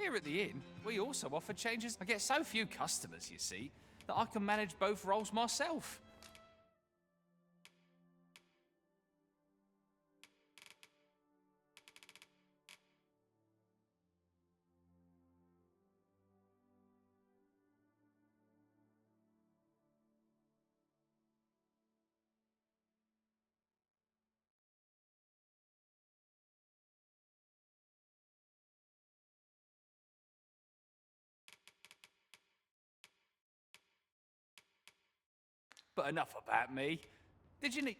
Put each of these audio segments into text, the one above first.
Here at the inn, we also offer changes. I get so few customers, you see, that I can manage both roles myself. But enough about me. Did you need...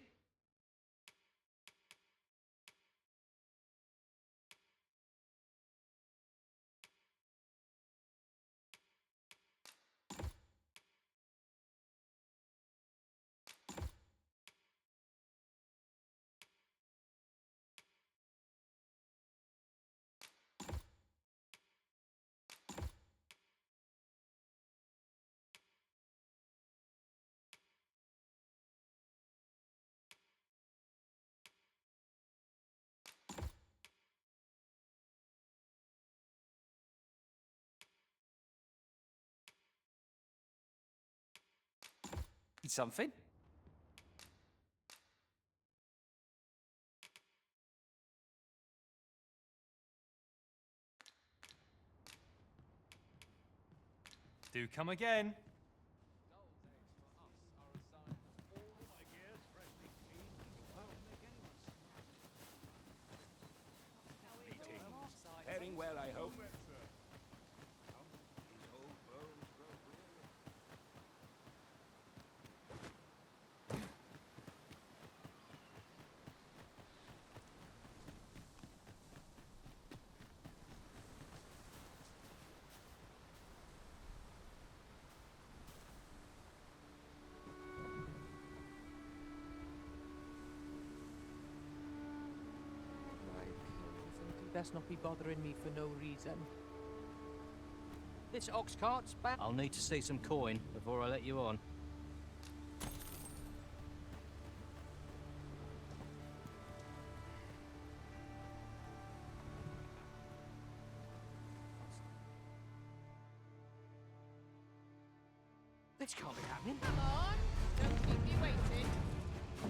something? Do come again. Faring well, I hope. Best not be bothering me for no reason. This ox cart's back. I'll need to see some coin before I let you on. This can't be happening. Come on, don't keep me waiting.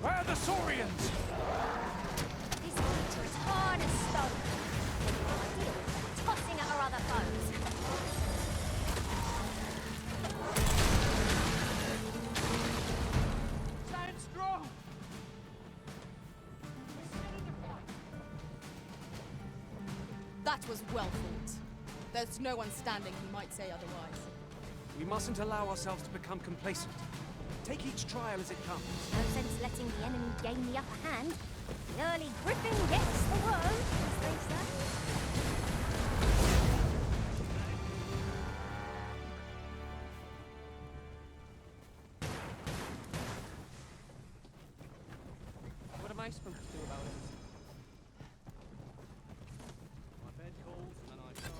Where are the Saurians? This creature is hard as stone. Ideal for tossing at our other foes. Stand strong! That was well fought. There's no one standing who might say otherwise. We mustn't allow ourselves to become complacent. Take each trial as it comes. No sense letting the enemy gain the upper hand. The early griffin gets the worm, as they say. What am I supposed to do about it? My bed calls and I can't.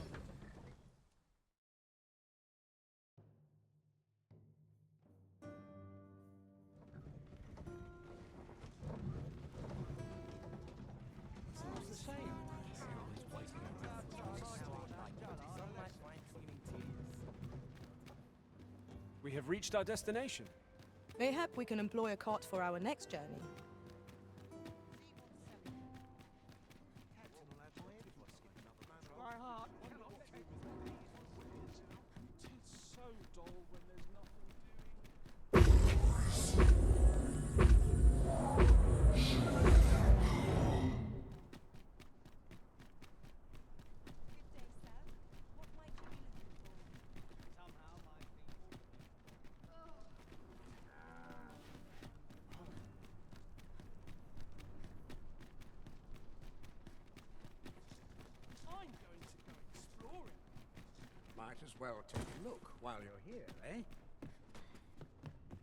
We have reached our destination. Mayhap we can employ a cart for our next journey. Might as well take a look while you're here, eh?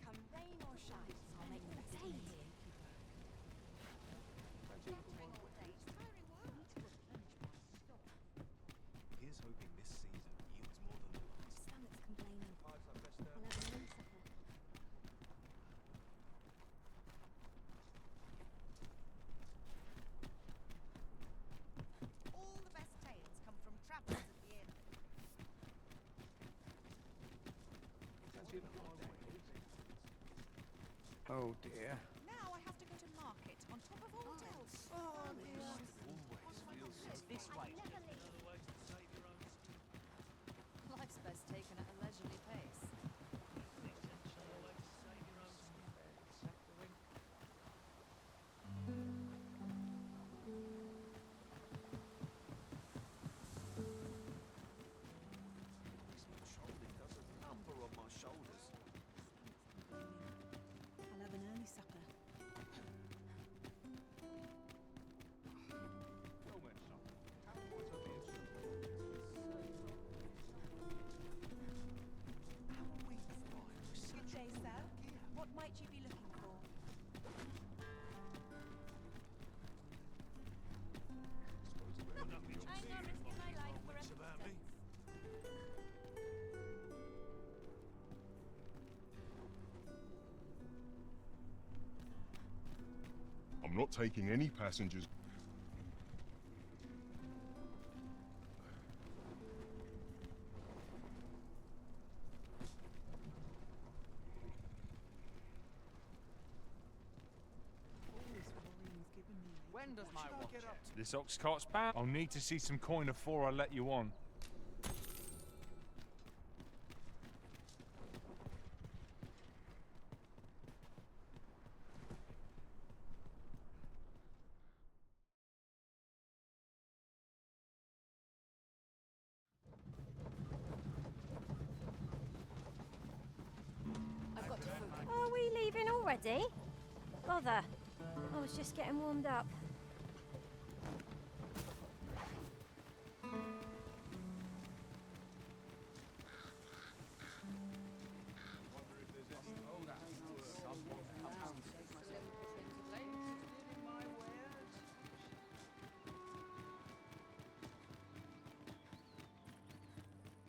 Come rain or shine, I'll make the best of it. Here's hoping this season yields more than the last. Stomach's complaining. I'll have a new supper. All the best tales come from travelers at the inn. Oh dear. Now I have to go to market on top of all else. This way. Never leave. Life's best taken at a leisurely pace. Trolley does a number on my shoulders. I'll have an early supper. Good day, sir. What might you be looking for? I'm not risking my life for a pizza. I'm not taking any passengers. When does my watch end? This ox cart's bound. I'll need to see some coin before I let you on. I've got to focus. Are we leaving already? Bother. I was just getting warmed up.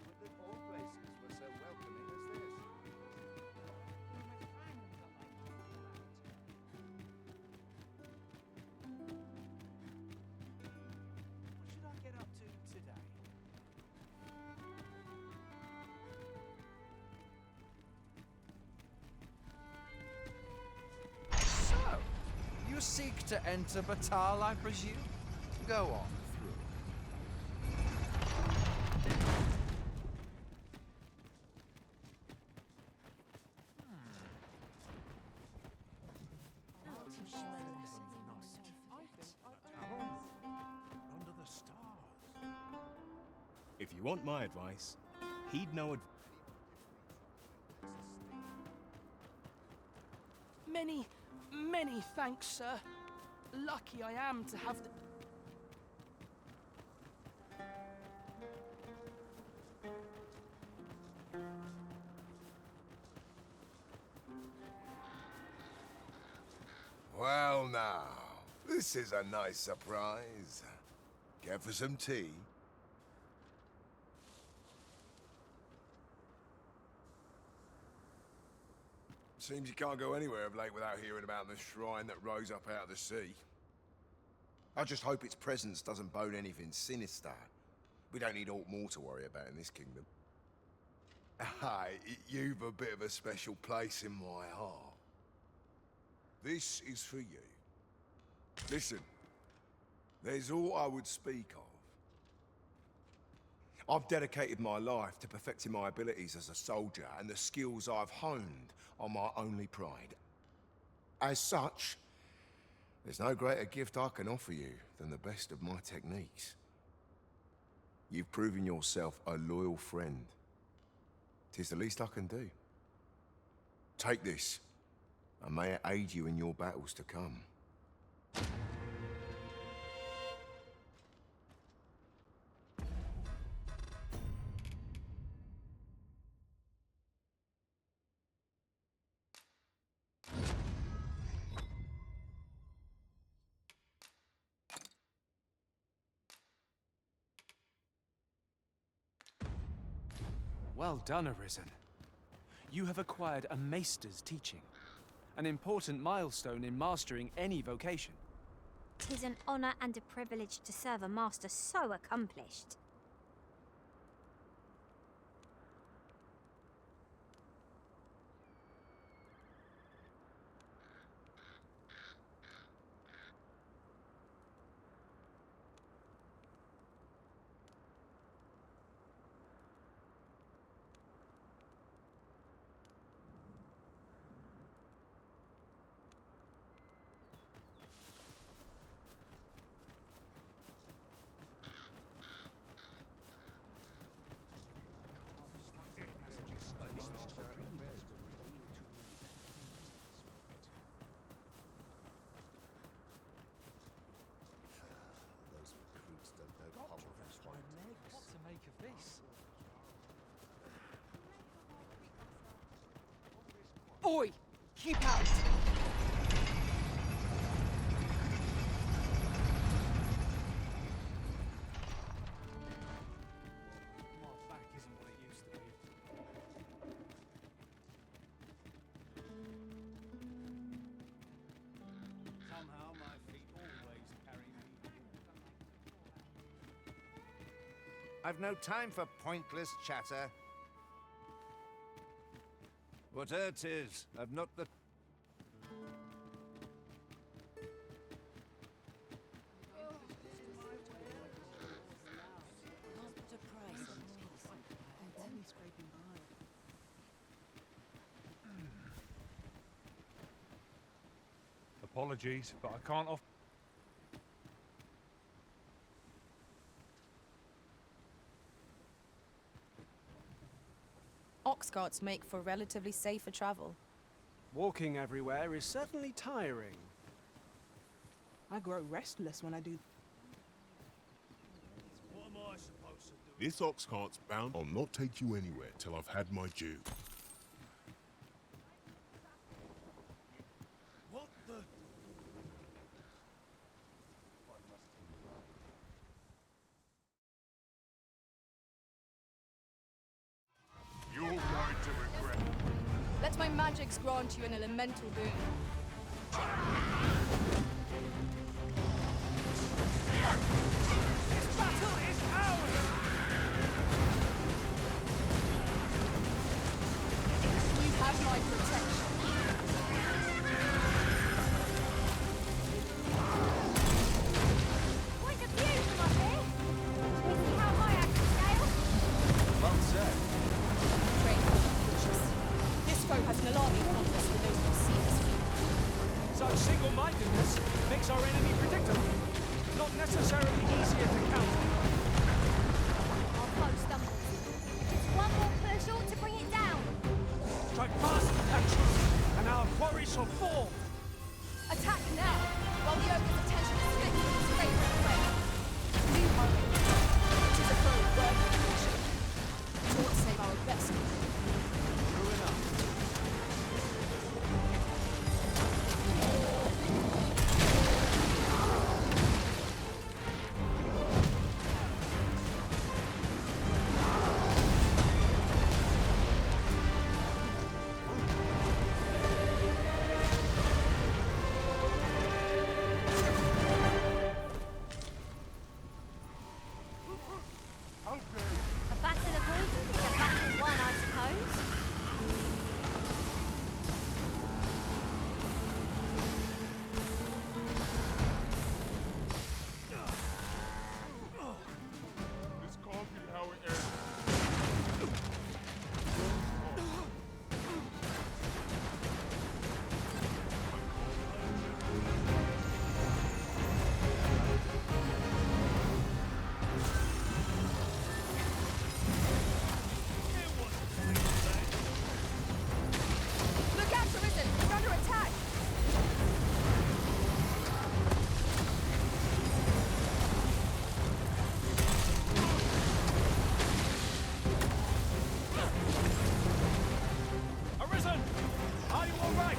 Not that all places were so welcoming as this. What should I get up to today? So, you seek to enter Batal, I presume? Go on through. Under the stars. If you want my advice, heed no advice. Many, many thanks, sir. Lucky I am to have the... Well now, this is a nice surprise. Care for some tea? Seems you can't go anywhere of late without hearing about the shrine that rose up out of the sea. I just hope its presence doesn't bode anything sinister. We don't need aught more to worry about in this kingdom. Aye, you've a bit of a special place in my heart. This is for you. Listen, there's all I would speak of. I've dedicated my life to perfecting my abilities as a soldier, and the skills I've honed are my only pride. As such, there's no greater gift I can offer you than the best of my techniques. You've proven yourself a loyal friend. 'Tis the least I can do. Take this, and may it aid you in your battles to come. Well done, Arisen. You have acquired a maester's teaching, an important milestone in mastering any vocation. 'Tis an honor and a privilege to serve a master so accomplished. Oi! Keep out! My back isn't what it used to be. Somehow my feet always carry me. I've no time for pointless chatter. Whatever 'tis, I've not the... Apologies, but I can't off. Ox carts make for relatively safer travel. Walking everywhere is certainly tiring. I grow restless when I do. What am I supposed to do? This ox cart's bound. I'll not take you anywhere till I've had my due. What the... You're going to regret. Let my magics grant you an elemental boon. This battle is ours! You have my protection. Point of view from up here. We see how high I can scale. Well said. Great creatures. This foe has an alarming fondness for those who see us. Such single-mindedness makes our enemy predictable, not necessarily easier to counter. Our foe stumbles. Just one more push ought to bring it down. Strike fast and true, and our quarry shall fall. Attack now, while the ogre's attention is fixed on his favorite prey. You are it is a foe worth of caution. Don't save our best. True enough. A battle avoided is a battle won, I suppose. This can't be how it ends. Look out, Arisen! We're under attack! Arisen! Are you all right?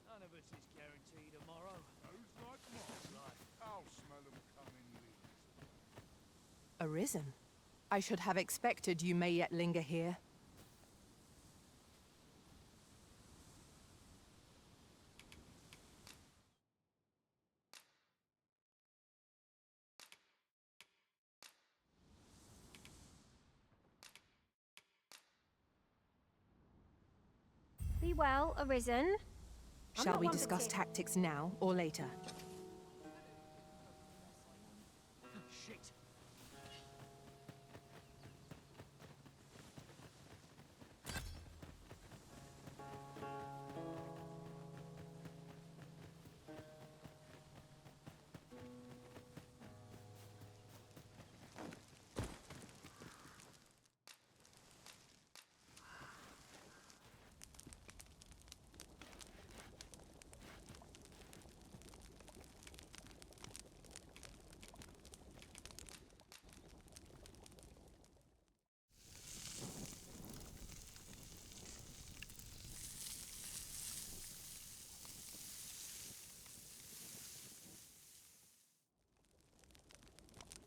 None of us is guaranteed tomorrow. Those like mine. I'll smell them coming leaves. Arisen. I should have expected you may yet linger here. Very well, Arisen. I'm Shall not we one for discuss tea. tactics now or later? Shit.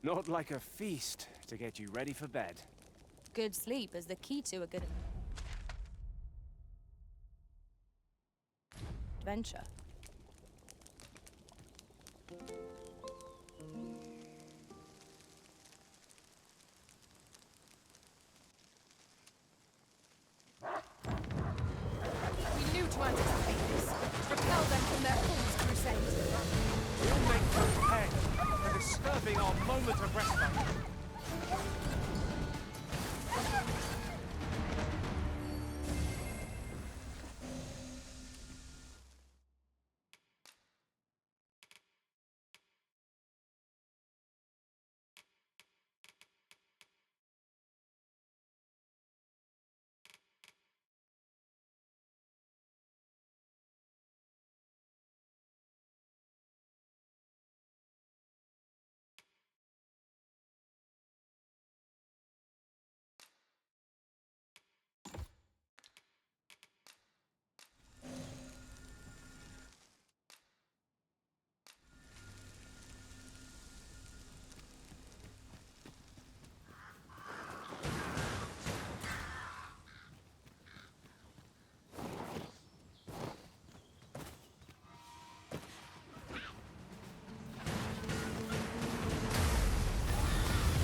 Not like a feast to get you ready for bed. Good sleep is the key to a good adventure. We knew to anticipate this. Repel them from their fool's crusade. We'll make them pay for disturbing our moment of respite.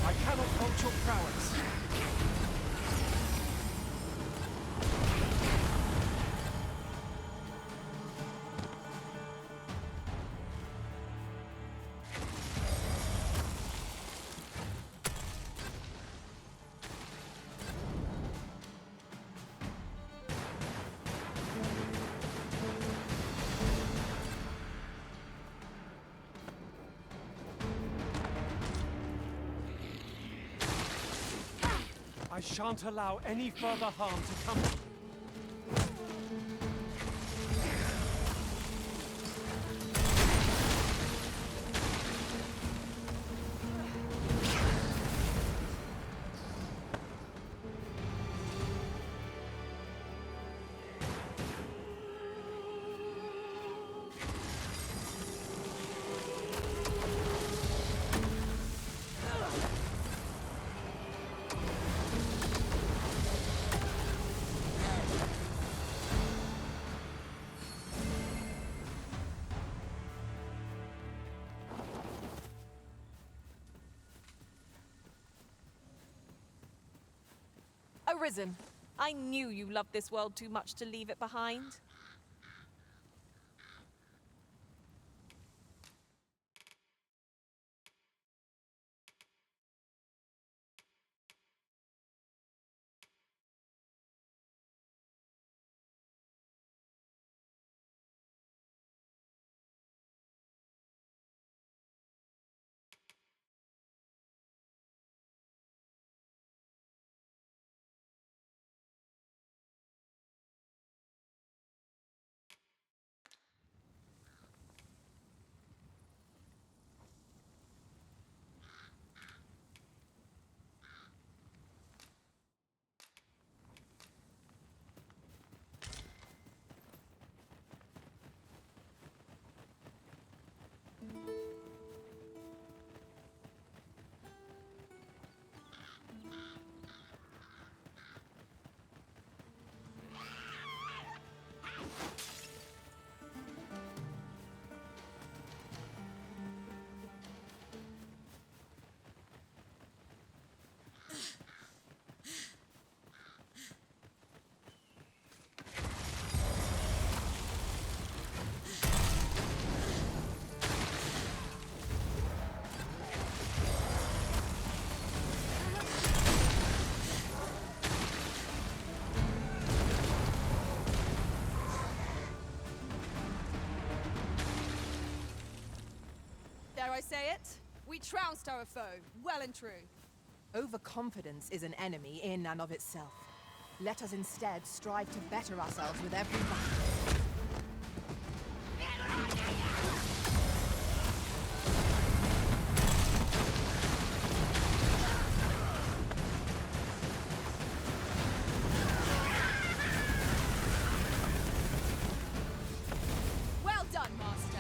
I cannot halt your prowess. I shan't allow any further harm to come. Arisen, I knew you loved this world too much to leave it behind. I say it? We trounced our foe, well and true. Overconfidence is an enemy in and of itself. Let us instead strive to better ourselves with every battle. Well done, Master.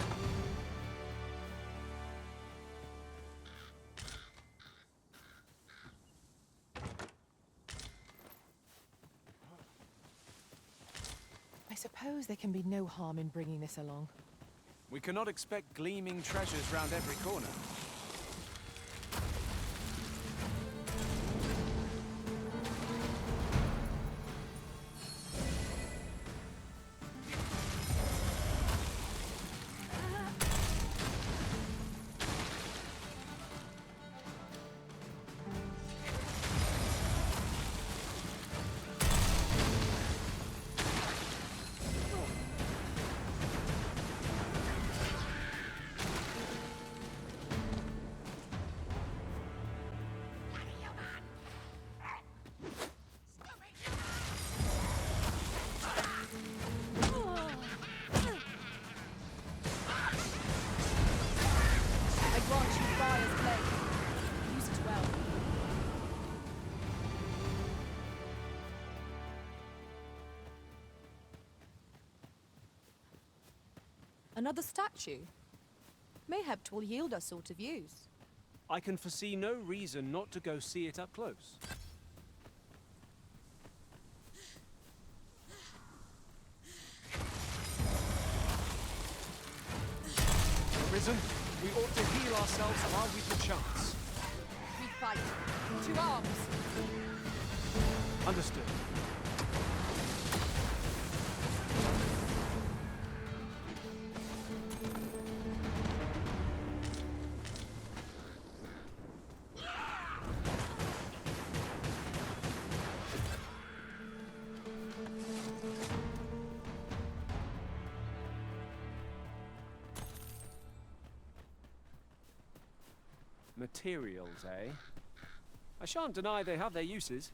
I suppose there can be no harm in bringing this along. We cannot expect gleaming treasures round every corner. I grant you fire's blade. Use it well. Another statue? Mayhap 'twill yield us sort of use. I can foresee no reason not to go see it up close. Risen, we ought to heal ourselves while we've the chance. We fight. To arms. Understood. Materials, eh? I shan't deny they have their uses.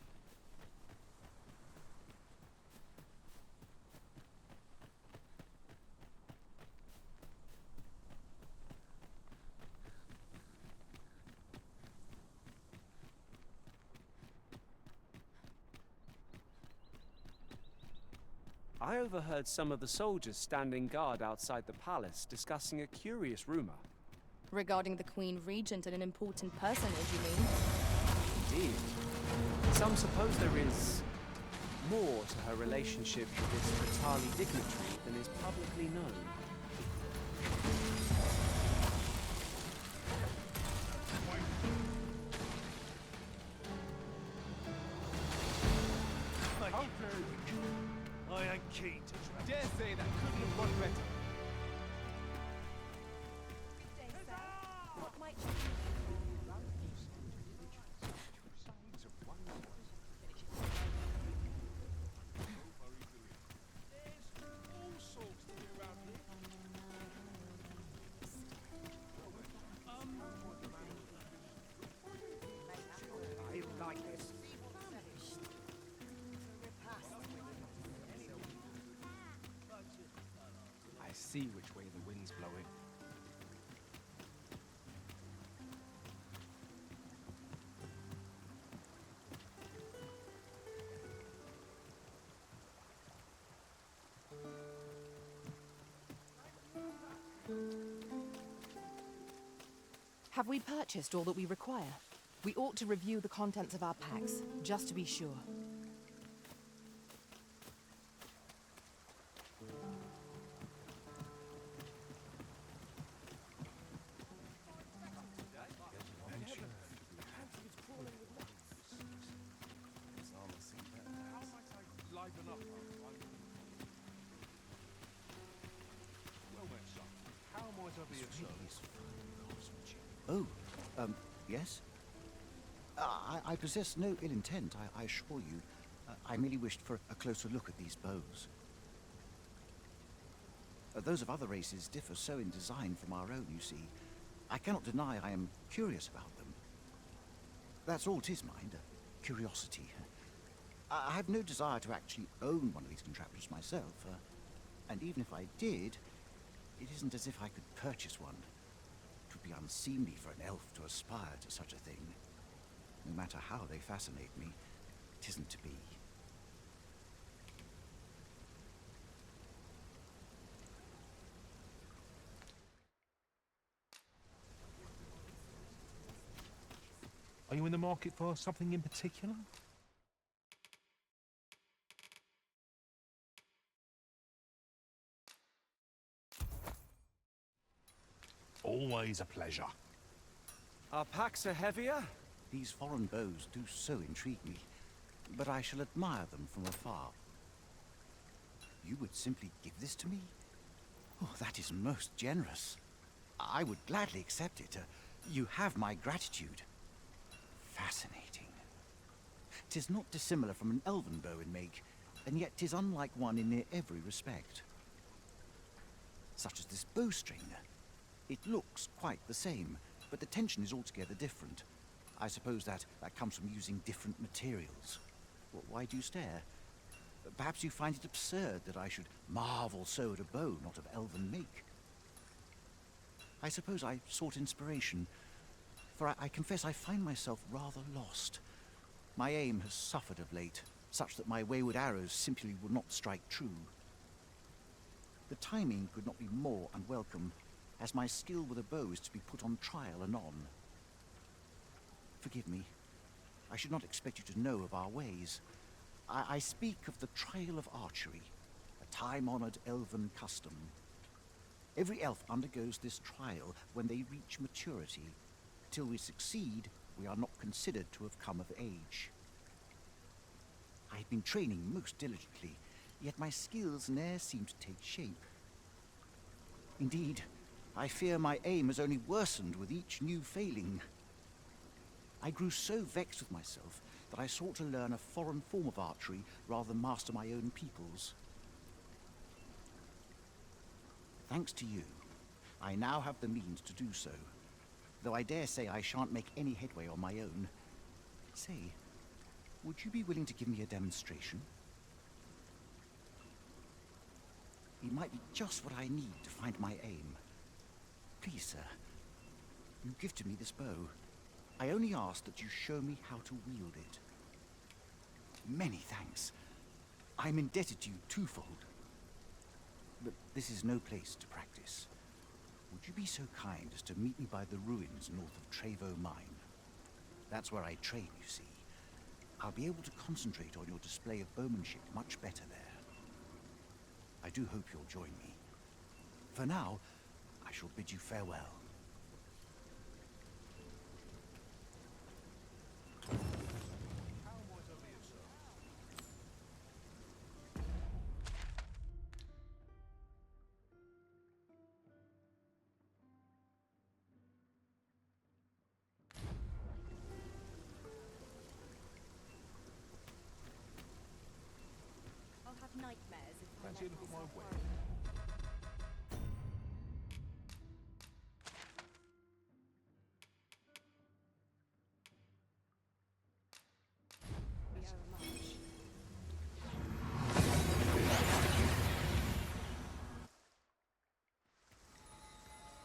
I overheard some of the soldiers standing guard outside the palace discussing a curious rumor. Regarding the Queen Regent and an important personage, you mean? Indeed. Some suppose there is more to her relationship with this Vitali dignitary than is publicly known. How dare you? I ain't keen to try. Dare say that couldn't have gone better. What might you be I like this. I see which way the wind's blowing. Have we purchased all that we require? We ought to review the contents of our packs, just to be sure. Liven up, well then, son. How might I be of service? Oh, yes? I possess no ill intent, I assure you. I merely wished for a closer look at these bows. Those of other races differ so in design from our own, you see. I cannot deny I am curious about them. That's all 'tis, mind, curiosity. I have no desire to actually own one of these contraptions myself, and even if I did, it isn't as if I could purchase one. It would be unseemly for an elf to aspire to such a thing. No matter how they fascinate me, it isn't to be. Are you in the market for something in particular? Always a pleasure. Our packs are heavier? These foreign bows do so intrigue me, but I shall admire them from afar. You would simply give this to me? Oh, that is most generous. I would gladly accept it. You have my gratitude. Fascinating. 'Tis not dissimilar from an elven bow in make, and yet 'tis unlike one in near every respect. Such as this bowstring. It looks quite the same, but the tension is altogether different. I suppose that comes from using different materials. Why do you stare? Perhaps you find it absurd that I should marvel so at a bow not of elven make. I suppose I sought inspiration, for I confess I find myself rather lost. My aim has suffered of late, such that my wayward arrows simply would not strike true. The timing could not be more unwelcome, as my skill with a bow is to be put on trial anon. Forgive me. I should not expect you to know of our ways. I speak of the trial of archery, a time-honored elven custom. Every elf undergoes this trial when they reach maturity. Till we succeed, we are not considered to have come of age. I have been training most diligently, yet my skills ne'er seem to take shape. Indeed, I fear my aim has only worsened with each new failing. I grew so vexed with myself that I sought to learn a foreign form of archery rather than master my own people's. Thanks to you, I now have the means to do so, though I dare say I shan't make any headway on my own. Say, would you be willing to give me a demonstration? It might be just what I need to find my aim. Please, sir, you gifted me this bow. I only ask that you show me how to wield it. Many thanks. I'm indebted to you twofold. But this is no place to practice. Would you be so kind as to meet me by the ruins north of Trevo Mine? That's where I train, you see. I'll be able to concentrate on your display of bowmanship much better there. I do hope you'll join me. For now, I shall bid you farewell. I'll have nightmares if I Fancy a let look at my myself web? worry.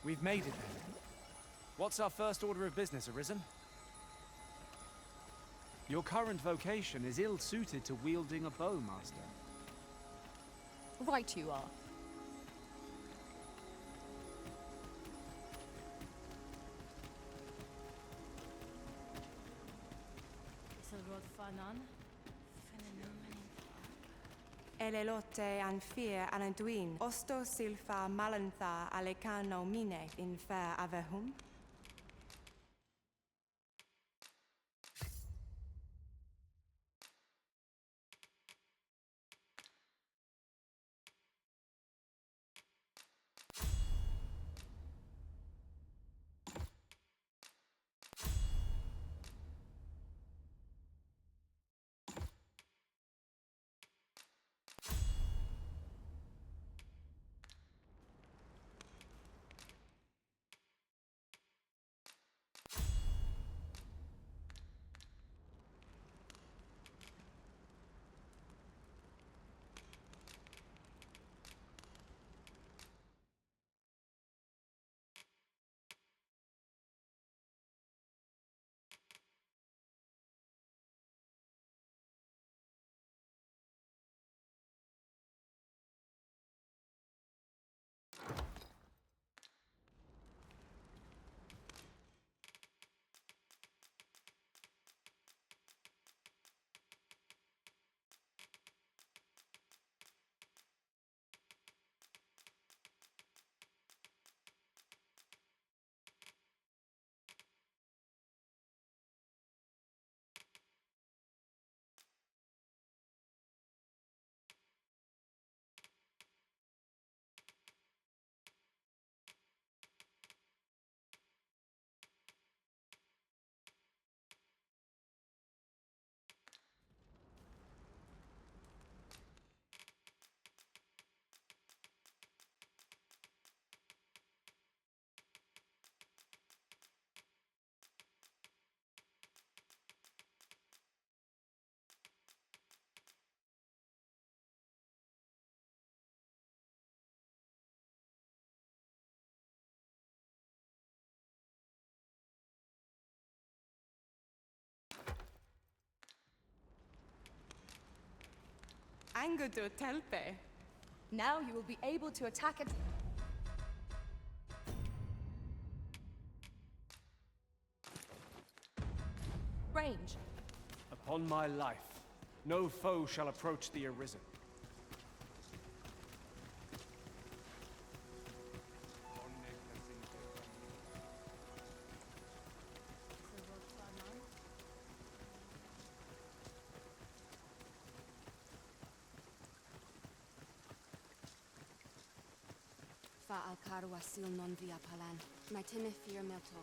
We've made it then. What's our first order of business, Arisen? Your current vocation is ill-suited to wielding a bow, Master. Right you are. Elelote an fear ananduin, osto silfa malantha alecano mine in fair avehum. Angudu telpe. Now you will be able to attack it. Range. Upon my life, no foe shall approach the Arisen. Fa alcaru asil non via palan. Maitime fear melto.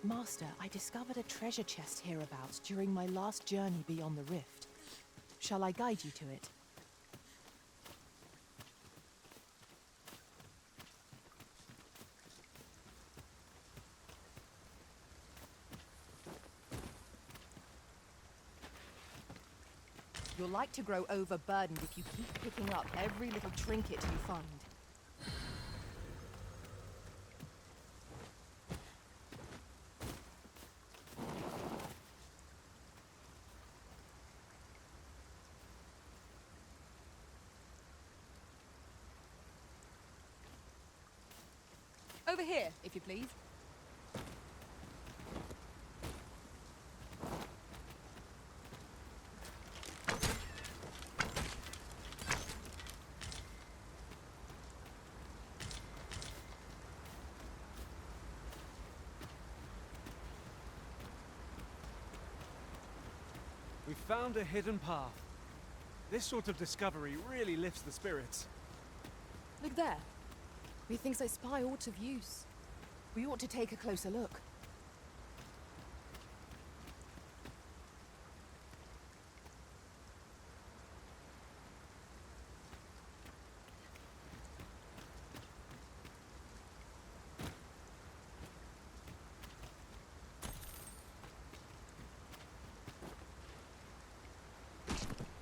Master, I discovered a treasure chest hereabouts during my last journey beyond the rift. Shall I guide you to it? You're like to grow overburdened if you keep picking up every little trinket you find. Over here, if you please. We found a hidden path. This sort of discovery really lifts the spirits. Look there. Methinks I spy aught of use. We ought to take a closer look.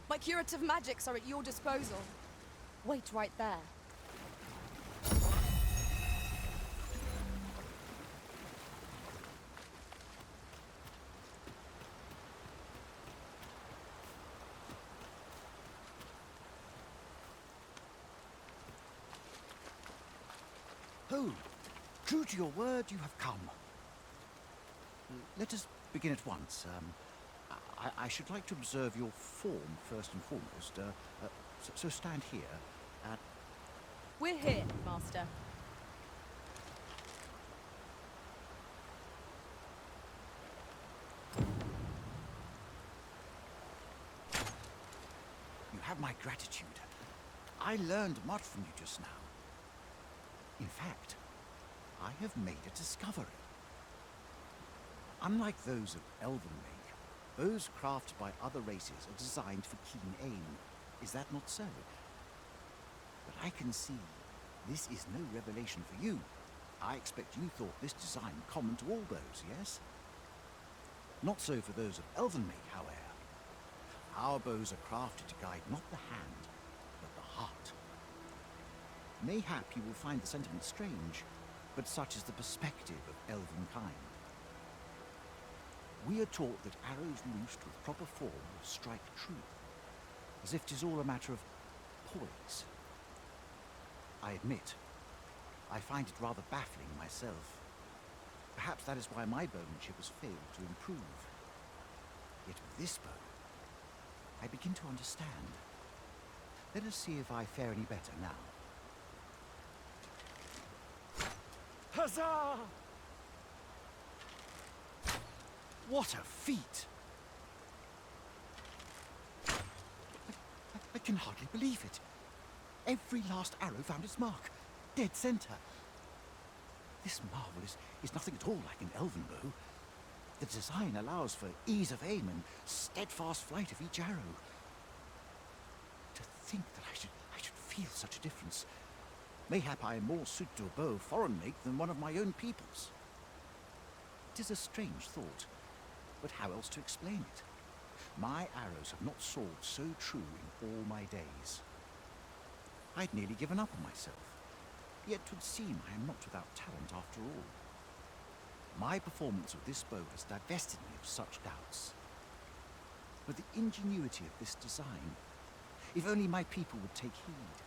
My curative magics are at your disposal. Wait right there. Oh, true to your word, you have come. Let us begin at once. I should like to observe your form first and foremost. So stand here. We're here, Master. You have my gratitude. I learned much from you just now. In fact, I have made a discovery. Unlike those of Elven make, bows crafted by other races are designed for keen aim. Is that not so? But I can see this is no revelation for you. I expect you thought this design common to all bows, yes? Not so for those of Elven make, however. Our bows are crafted to guide not the hand, but the heart. Mayhap you will find the sentiment strange, but such is the perspective of elven kind. We are taught that arrows loosed with proper form will strike true, as if 'tis all a matter of poise. I admit, I find it rather baffling myself. Perhaps that is why my bowmanship has failed to improve. Yet with this bow, I begin to understand. Let us see if I fare any better now. Huzzah! What a feat! I can hardly believe it. Every last arrow found its mark. Dead center. This marvel is nothing at all like an elven bow. The design allows for ease of aim and steadfast flight of each arrow. To think that I should feel such a difference. Mayhap I am more suited to a bow of foreign make than one of my own people's. It is a strange thought, but how else to explain it? My arrows have not soared so true in all my days. I'd nearly given up on myself, Yet 'twould seem I am not without talent after all. My performance of this bow has divested me of such doubts. But the ingenuity of this design, if only my people would take heed.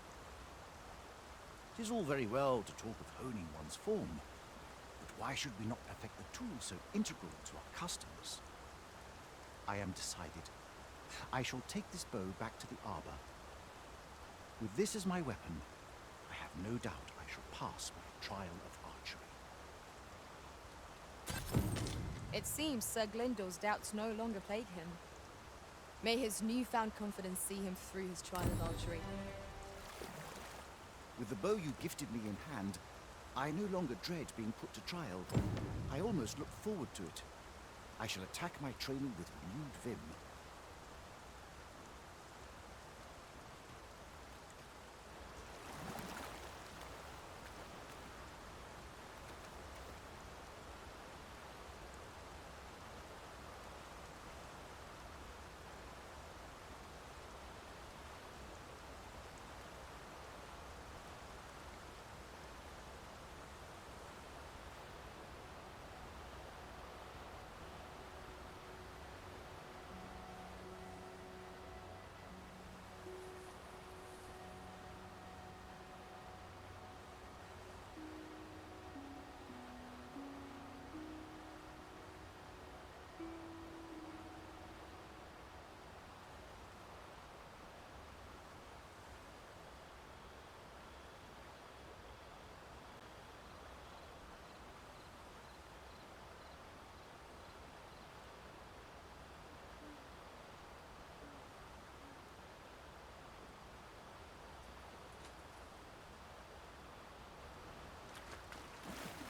'Tis all very well to talk of honing one's form, but why should we not perfect the tool so integral to our customs? I am decided. I shall take this bow back to the arbor. With this as my weapon, I have no doubt I shall pass my trial of archery. It seems Sir Glyndor's doubts no longer plague him. May his newfound confidence see him through his trial of archery. With the bow you gifted me in hand, I no longer dread being put to trial. I almost look forward to it. I shall attack my training with renewed vim.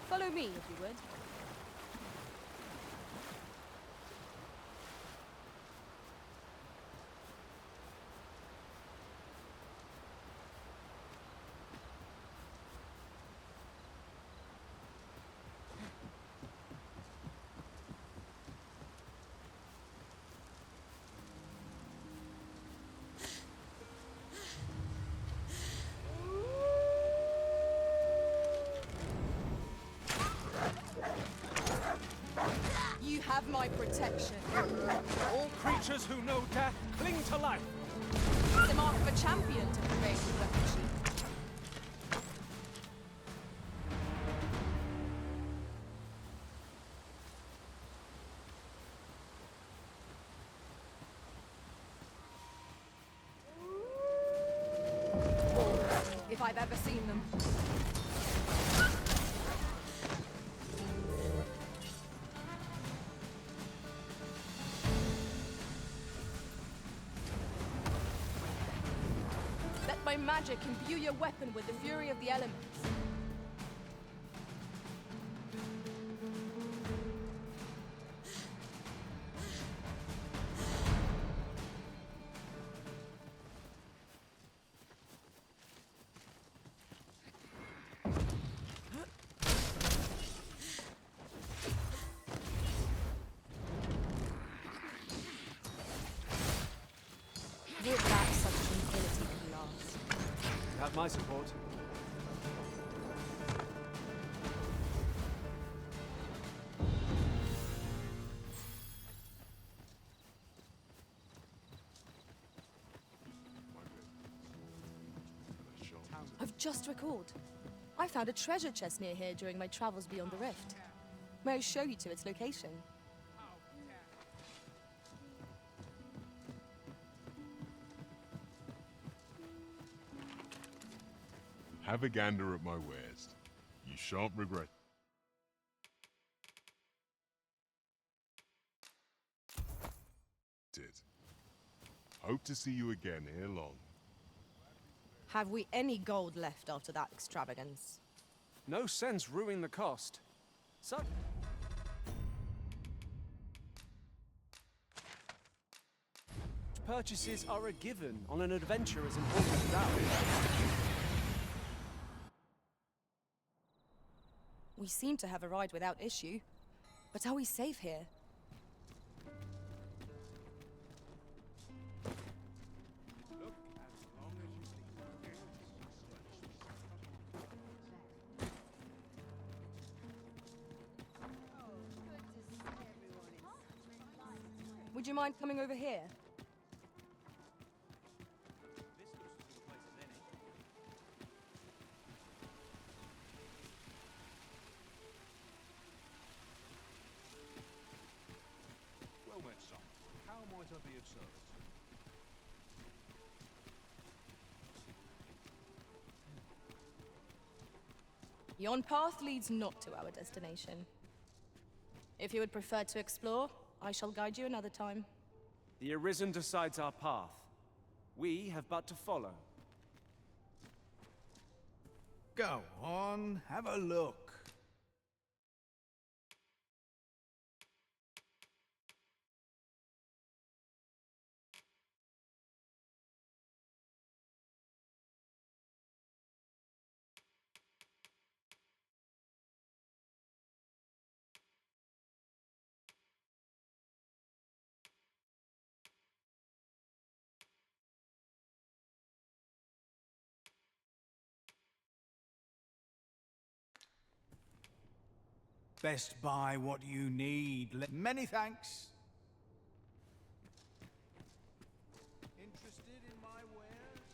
Follow me, if you would. You have my protection. All creatures who know death cling to life. The mark of a champion to convey with weaponry. If I've ever seen them. Let my magic imbue your weapon with the fury of the elements. Would that such tranquility could last. You have my support. I've just recalled. I found a treasure chest near here during my travels beyond the rift. May I show you to its location? Have a gander at my wares. You shan't regret it. Hope to see you again ere long. Have we any gold left after that extravagance? No sense ruining the cost. So... purchases are a given on an adventure as important as ours. We seem to have arrived without issue. But are we safe here? Would you mind coming over here? Well met, son. How might I be of service? Yon path leads not to our destination. If you would prefer to explore, I shall guide you another time. The Arisen decides our path. We have but to follow. Go on, have a look. Best buy what you need. Many thanks. Interested in my wares?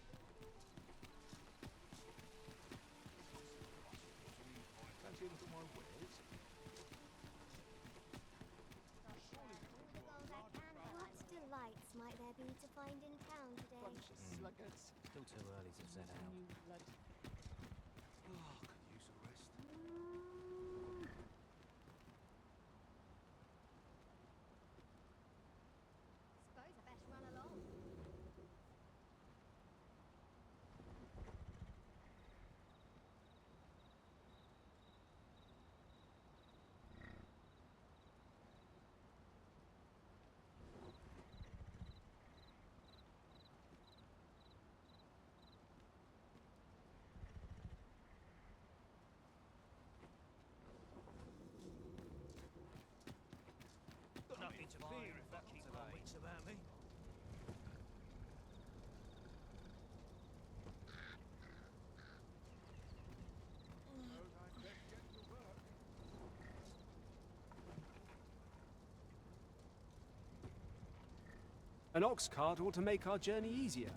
Fancy a look at my wares? What delights might there be to find in town today? Sluggards. Still too early to set out. Oh, could use a rest. Suppose I better run along. Got nothing to fear if I keep my wits about me. An ox cart ought to make our journey easier.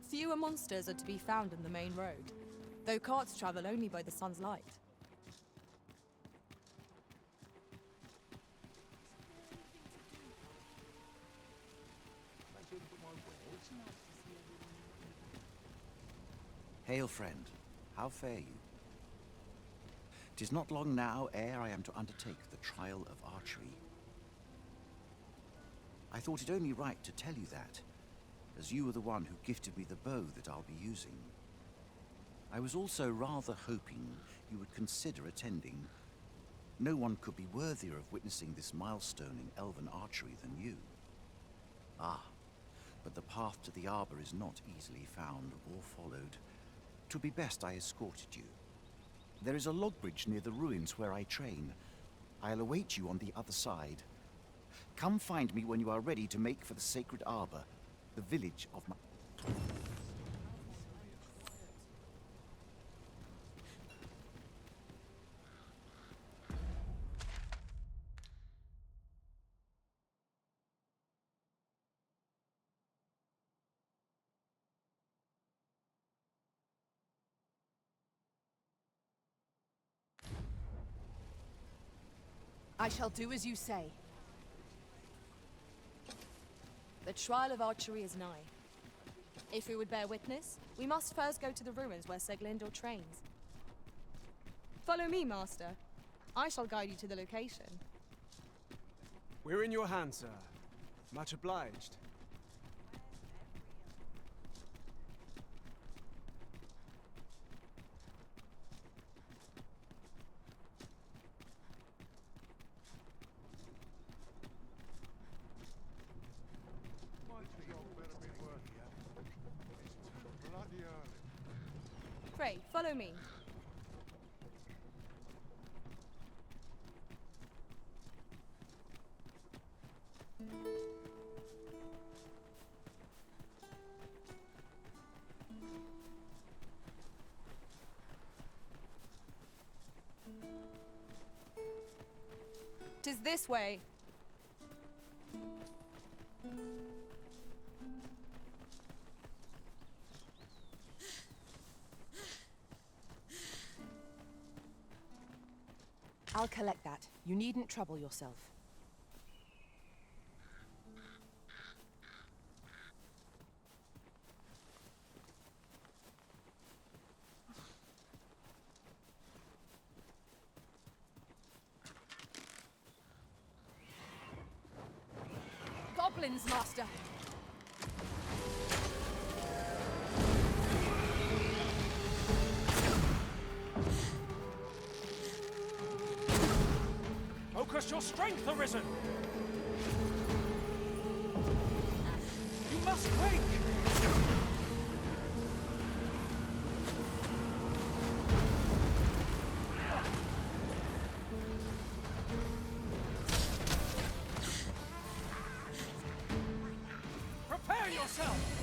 Fewer monsters are to be found in the main road, though carts travel only by the sun's light. Fancy a look at my wares? Hail, friend. How fare you? 'Tis not long now ere I am to undertake the trial of archery. I thought it only right to tell you that, as you were the one who gifted me the bow that I'll be using. I was also rather hoping you would consider attending. No one could be worthier of witnessing this milestone in elven archery than you. Ah, but the path to the arbor is not easily found or followed. 'Twould be best I escorted you. There is a log bridge near the ruins where I train. I'll await you on the other side. Come find me when you are ready to make for the sacred arbor, the village of my... I shall do as you say. The trial of archery is nigh. If we would bear witness, we must first go to the ruins where Sir Glendor trains. Follow me, Master. I shall guide you to the location. We're in your hands, sir. Much obliged. Pray, follow me. "'Tis this way. I'll collect that. You needn't trouble yourself. Goblins, Master! Focus your strength, Arisen! You must wake! Prepare yourself!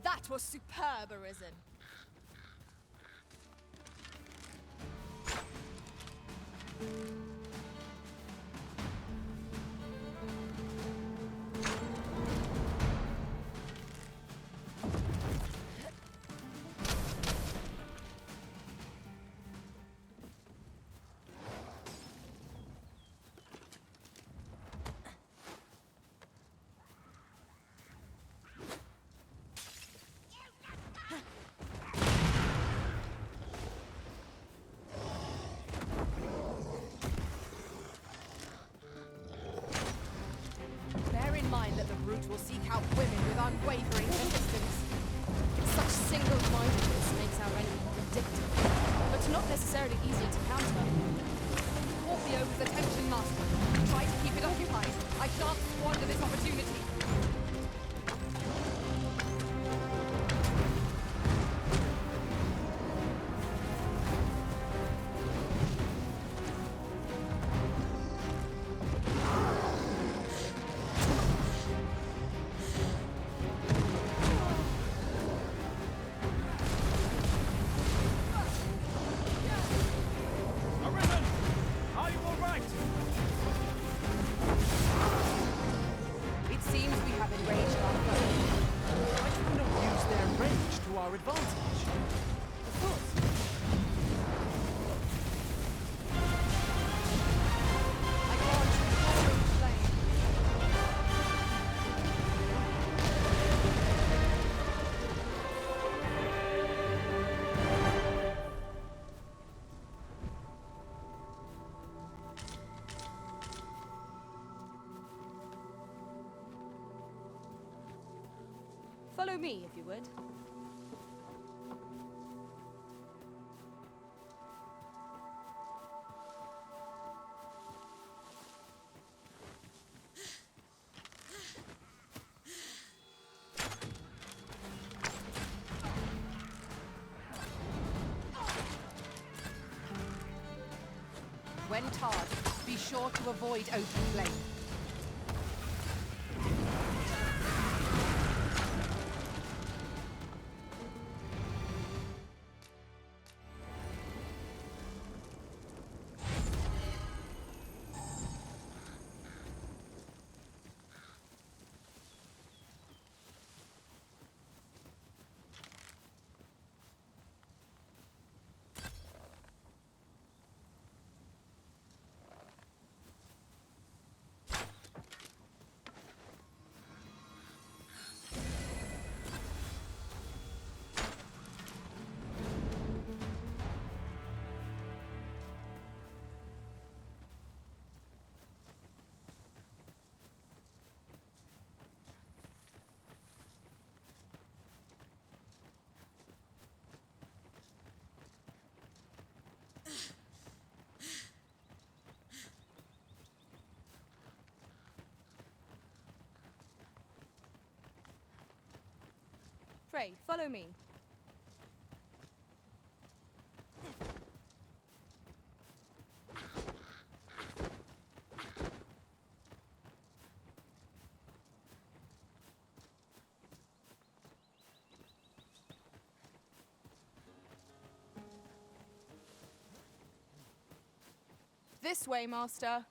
That was superb, Arisen. Bear in mind that the brute will seek out women with unwavering persistence. Such single-mindedness makes our enemy predictable, but not necessarily easy to counter. Caught the ogre's attention, Master. Try to keep it occupied. I shan't squander this opportunity. Arisen! Are you alright? It seems we have enraged our foe. Why do we not use their rage to our advantage? Of course. I launch a roaring flame. Follow me, if you would. When tarred, be sure to avoid open flame. Frey, follow me. This way, Master.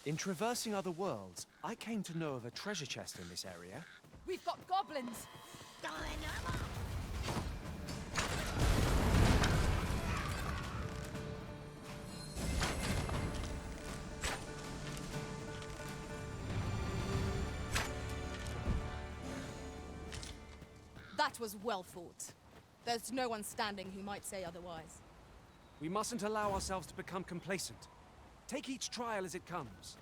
In traversing other worlds, I came to know of a treasure chest in this area. We've got goblins! That was well fought. There's no one standing who might say otherwise. We mustn't allow ourselves to become complacent. Take each trial as it comes.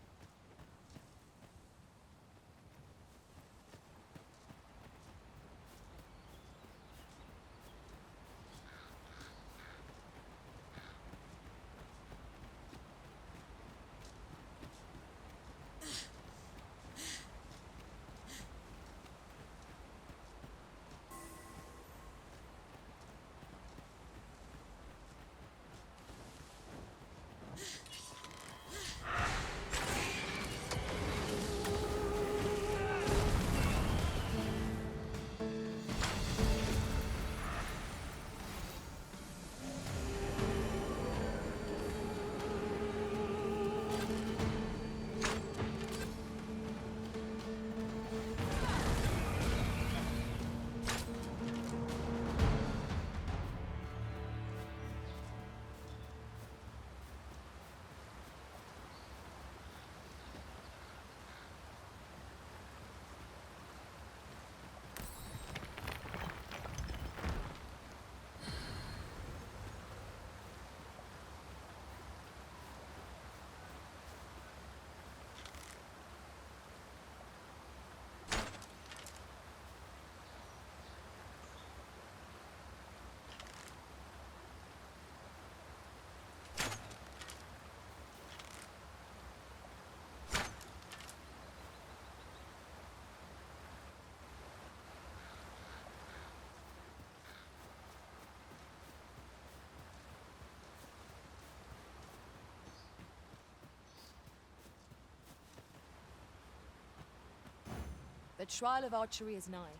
The trial of archery is nigh.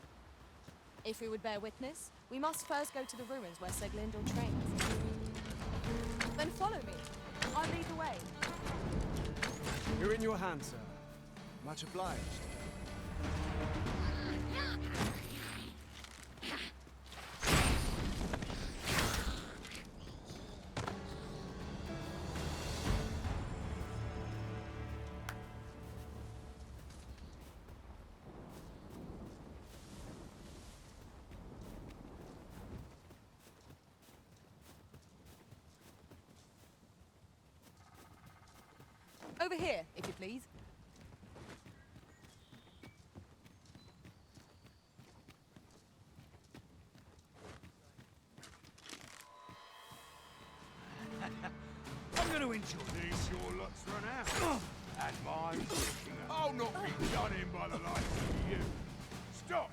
If we would bear witness, we must first go to the ruins where Sir Glindor trains. Then follow me. I'll lead the way. You're in your hands, sir. Much obliged. Over here, if you please. I'm going to enjoy this. Your luck's run out. And mine. I'll not be done in by the likes of you. Stop!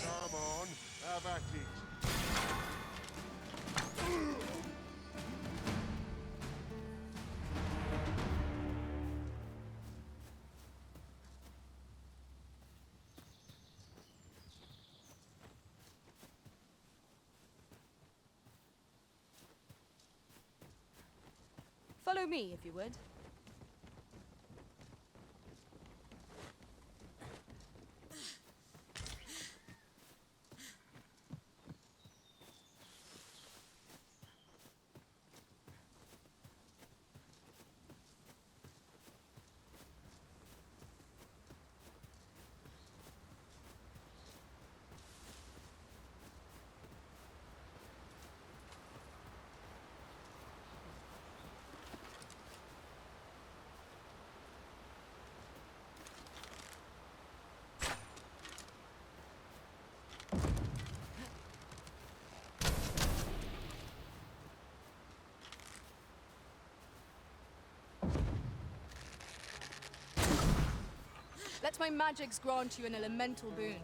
Come on, have at it. Follow me, if you would. Let my magics grant you an elemental boon.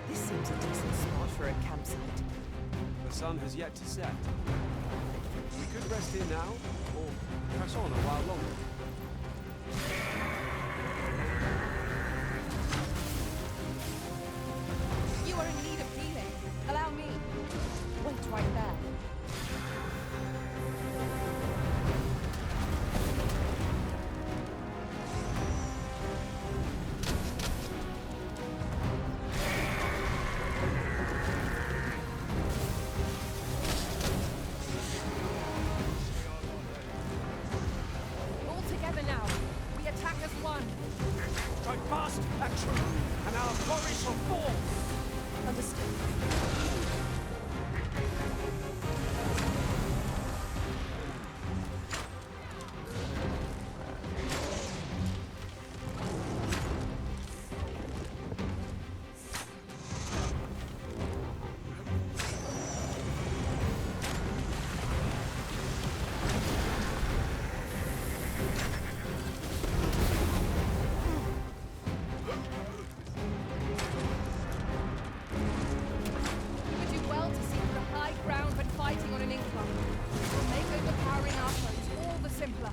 This seems a decent spot for a campsite. The sun has yet to set. We could rest here now, or press on a while longer. You are in need of healing. Allow me. Wait right there. All together now. We attack as one. Strike fast and true, and our glory shall fall. Understood. You do well to seek the high ground when fighting on an incline. It will make overpowering our foes all the simpler.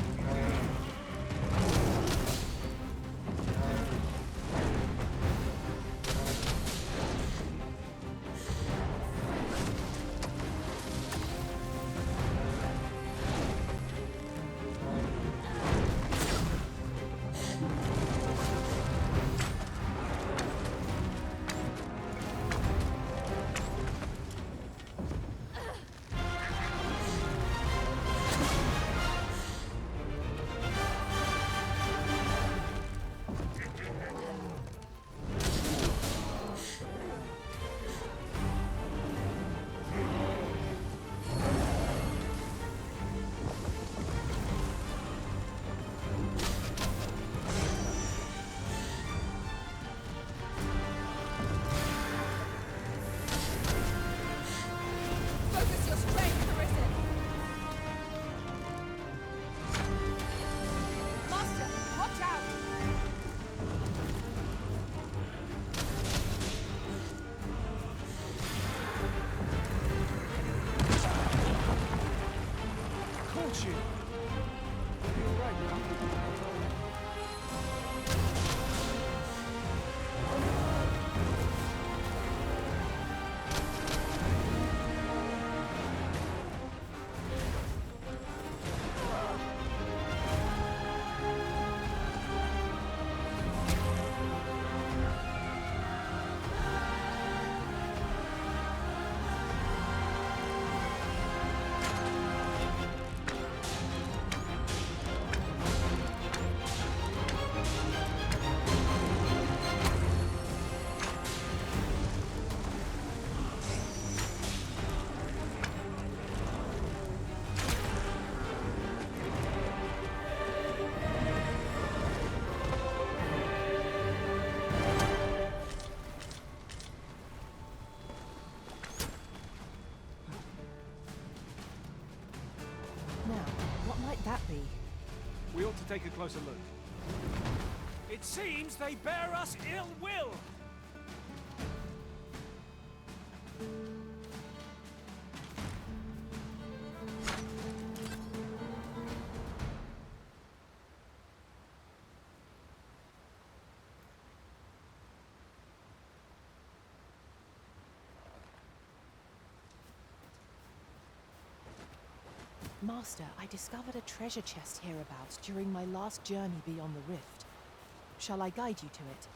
Focus your strength, Arisen. Master, watch out! Caught you. You're right, Now, what might that be? We ought to take a closer look. It seems they bear us ill will. Master, I discovered a treasure chest hereabouts during my last journey beyond the rift. Shall I guide you to it?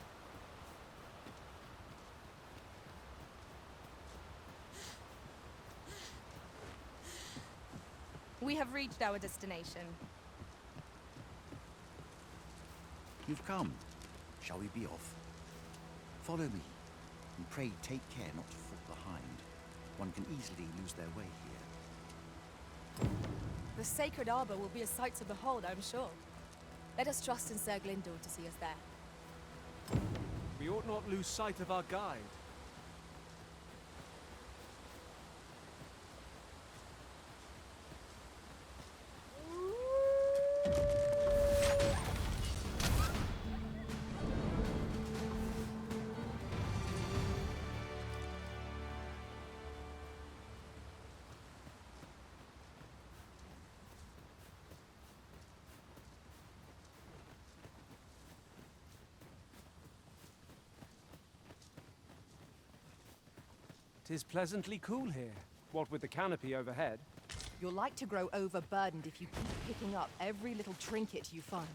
We have reached our destination. You've come. Shall we be off? Follow me, and pray take care not to fall behind. One can easily lose their way here. The Sacred Arbor will be a sight to behold, I'm sure. Let us trust in Sir Glindor to see us there. We ought not lose sight of our guide. Tis pleasantly cool here, what with the canopy overhead. You're like to grow overburdened if you keep picking up every little trinket you find.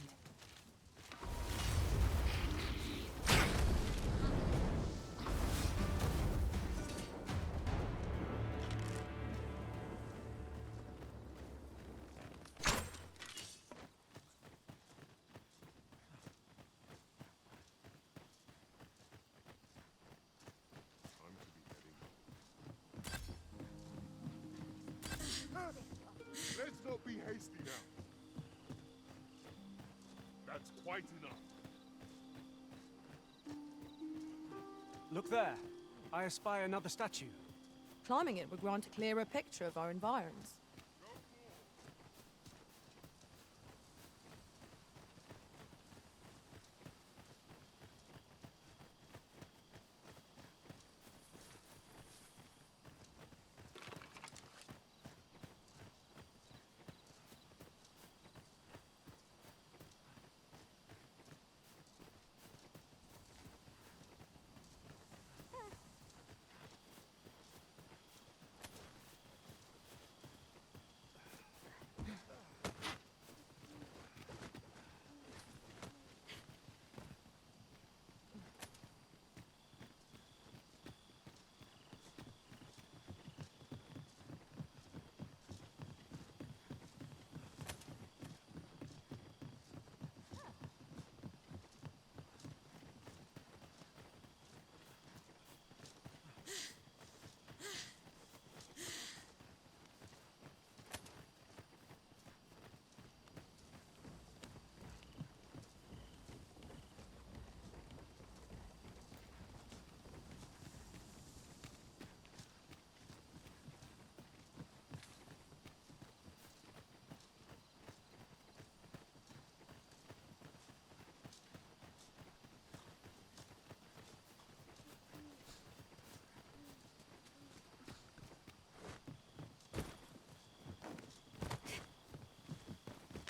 Let's not be hasty now. That's quite enough. Look there. I espy another statue. Climbing it would grant a clearer picture of our environs.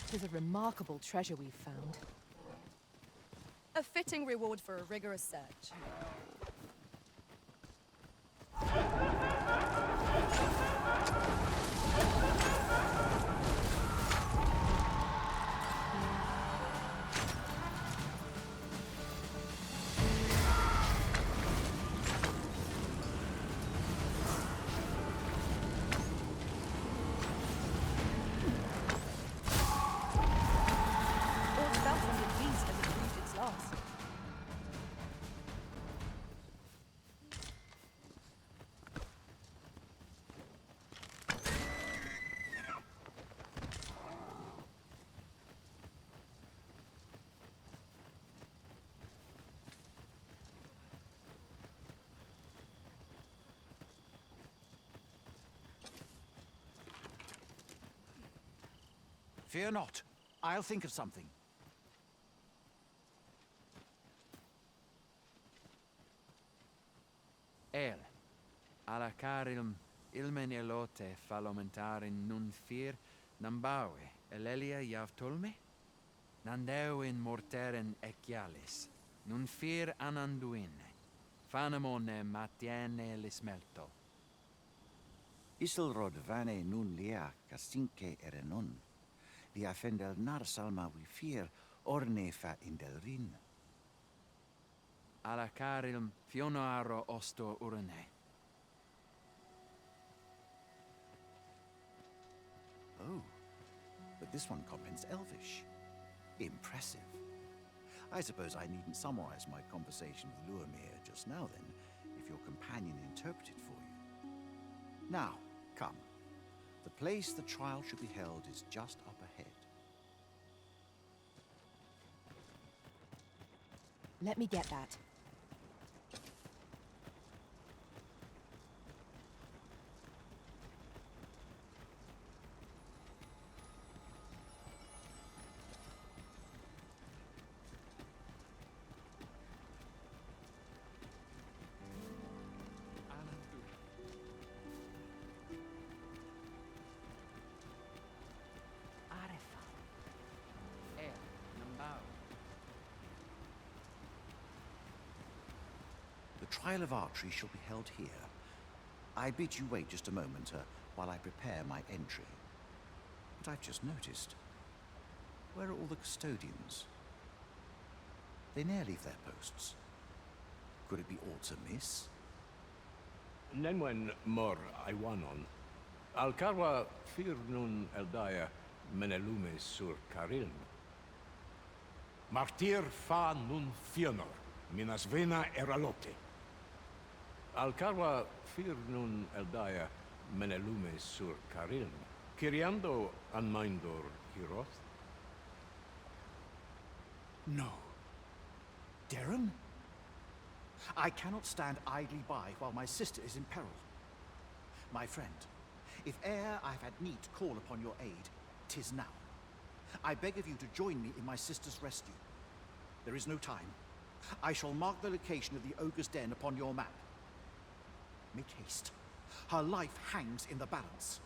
It is a remarkable treasure we've found. A fitting reward for a rigorous search. Fear not. I'll think of something. Alla carilm ilmen elote falomentarin nun fir nambawe elelia javtolme? Nandeu in morteren ecialis, nun fir ananduin, fanamone matiene lismelto. Isilrod vane nun lia casinque erenon. Lia fendel nar salma vi fir orne fa indelrin. Alla carilm fionoaro osto urne. Oh, but this one comprehends Elvish. Impressive. I suppose I needn't summarize my conversation with Luamir just now then, if your companion interpreted for you. Now, come. The place the trial should be held is just up ahead. Let me get that. The trial of archery shall be held here. I bid you wait just a moment while I prepare my entry. But I've just noticed. Where are all the custodians? They ne'er leave their posts. Could it be aught amiss? Nenwen mor Iwanon. Alcarwa fir nun eldaya menelume sur Carilm. Martir fa nun fionor, minas vena eralote. Alcarwa fir nun eldaya menelume sur Carilm. Kiriando anmindor hiroth? No. Darren? I cannot stand idly by while my sister is in peril. My friend, if e'er I've had need to call upon your aid, 'tis now. I beg of you to join me in my sister's rescue. There is no time. I shall mark the location of the Ogre's Den upon your map. Make haste. Her life hangs in the balance.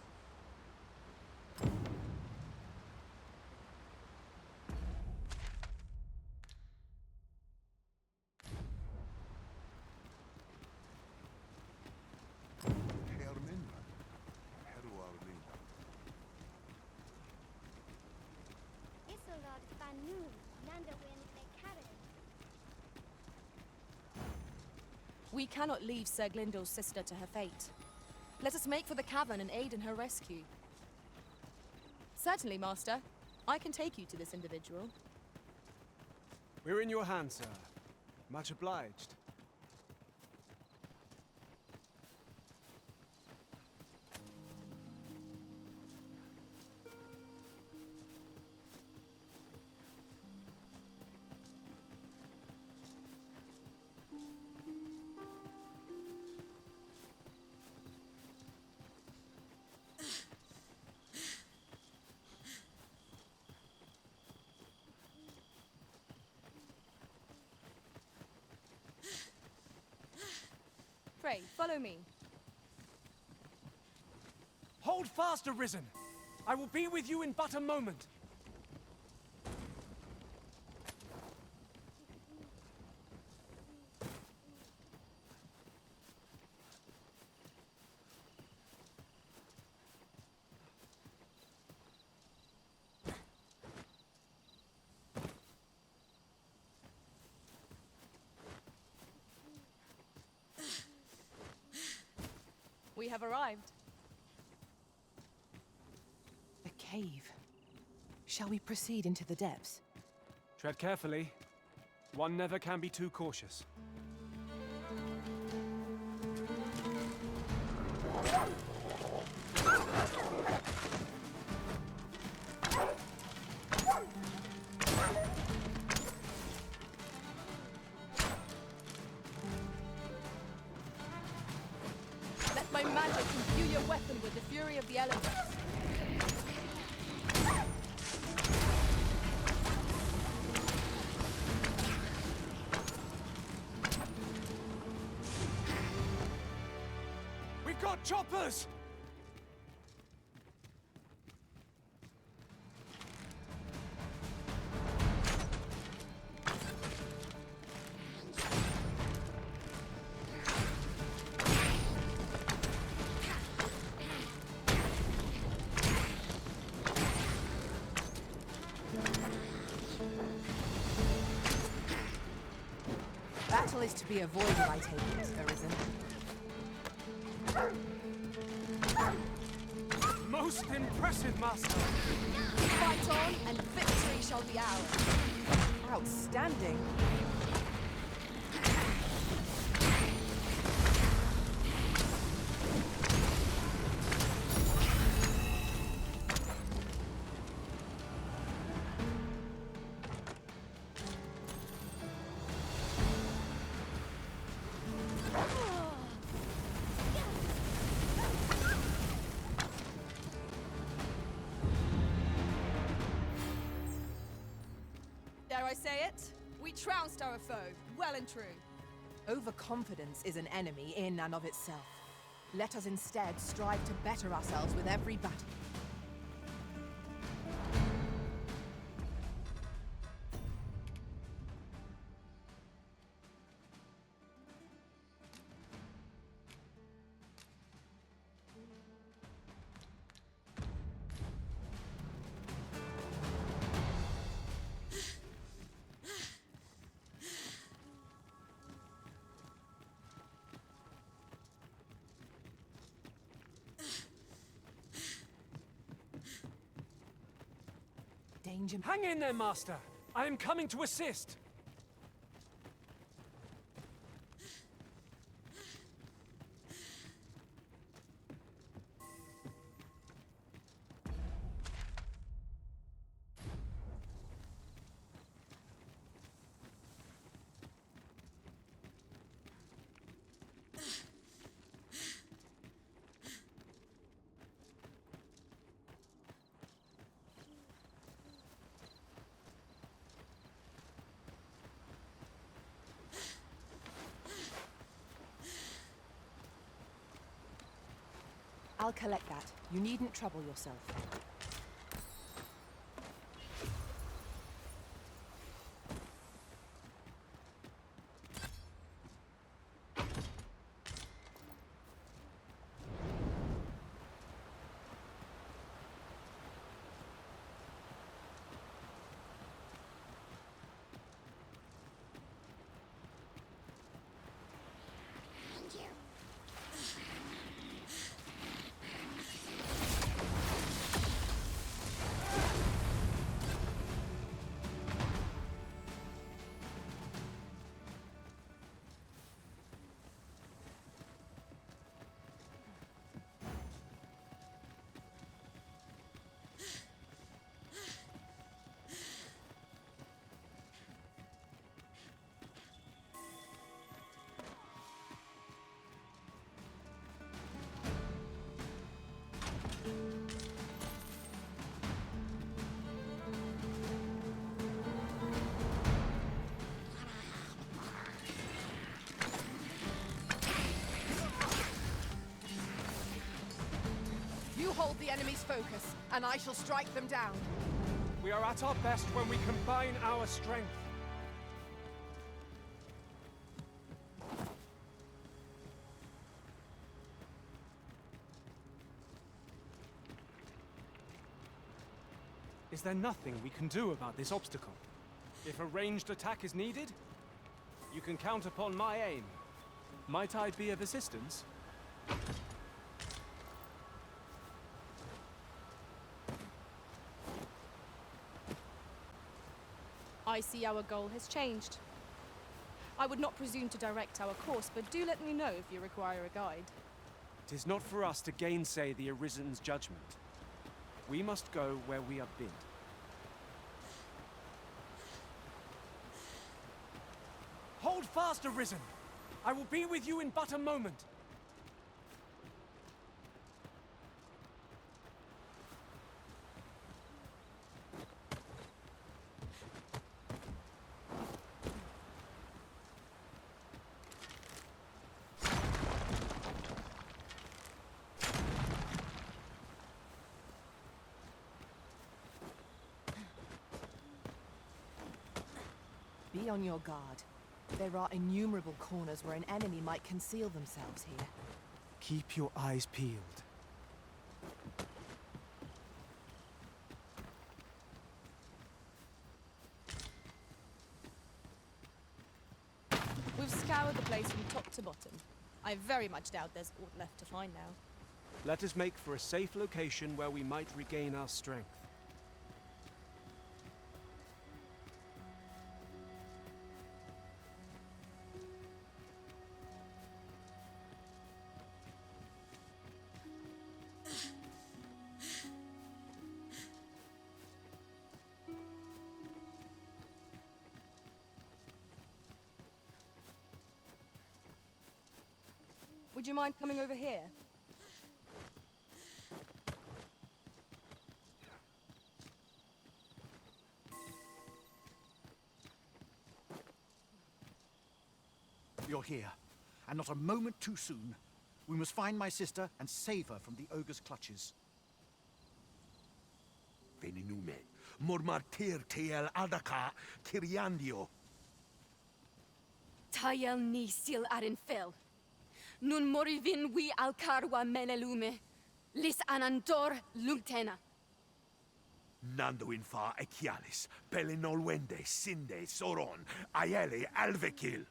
We cannot leave Sir Glyndor's sister to her fate. Let us make for the cavern and aid in her rescue. Certainly, Master. I can take you to this individual. We're in your hands, sir. Much obliged. Pray, follow me. Hold fast, Arisen! I will be with you in but a moment. We have arrived. A cave. Shall we proceed into the depths? Tread carefully. One never can be too cautious. Let my magic imbue your weapon with the fury of the elements. We've got choppers! Battle is to be avoided, I take it, Arisen. Most impressive, Master! Fight on, and victory shall be ours. Outstanding. Dare I say it? We trounced our foe, well and true. Overconfidence is an enemy in and of itself. Let us instead strive to better ourselves with every battle. Danger. Hang in there, Master! I am coming to assist! I'll collect that. You needn't trouble yourself. You hold the enemy's focus, and I shall strike them down. We are at our best when we combine our strength. Is there nothing we can do about this obstacle? If a ranged attack is needed, you can count upon my aim. Might I be of assistance? I see our goal has changed. I would not presume to direct our course, but do let me know if you require a guide. It is not for us to gainsay the Arisen's judgment. We must go where we are bid. Hold fast, Arisen! I will be with you in but a moment. Be on your guard. There are innumerable corners where an enemy might conceal themselves here. Keep your eyes peeled. We've scoured the place from top to bottom. I very much doubt there's aught left to find now. Let us make for a safe location where we might regain our strength. Would you mind coming over here? You're here, and not a moment too soon. We must find my sister and save her from the ogre's clutches. Veninume, mormartir tiel adaka kiriandio. Tayel ni sil arin fel. Nun morivin wi alcarwa menelume. Lis anandor lungtena. Nando infa echialis, pelinolwende, sinde, soron, aiele alvekil.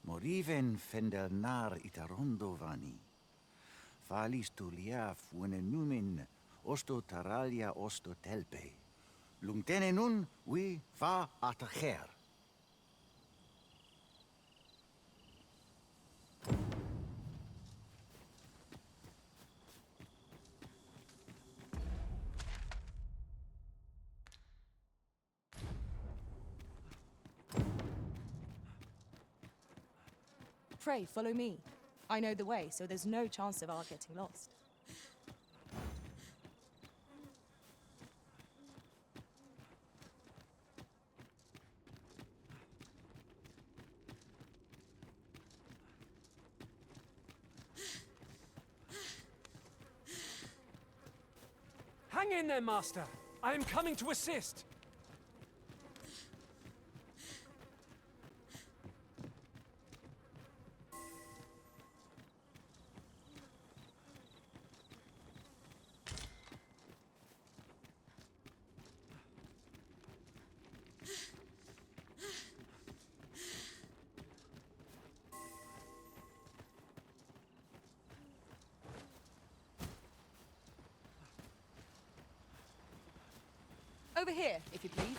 Moriven fendelnar itarondo vani. Falis tulia fuenenumin osto taralia osto telpe. Lungtene nun we fa atacher. Pray, follow me. I know the way, so there's no chance of our getting lost. Hang in there, Master. I am coming to assist. Over here, if you please.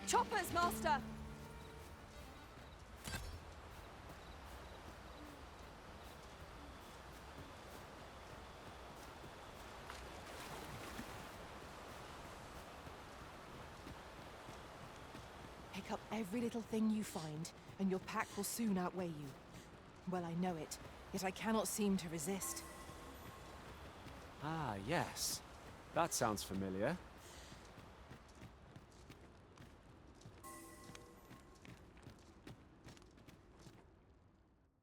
Choppers, Master! Pick up every little thing you find, and your pack will soon outweigh you. Well, I know it, yet I cannot seem to resist. Ah, yes. That sounds familiar.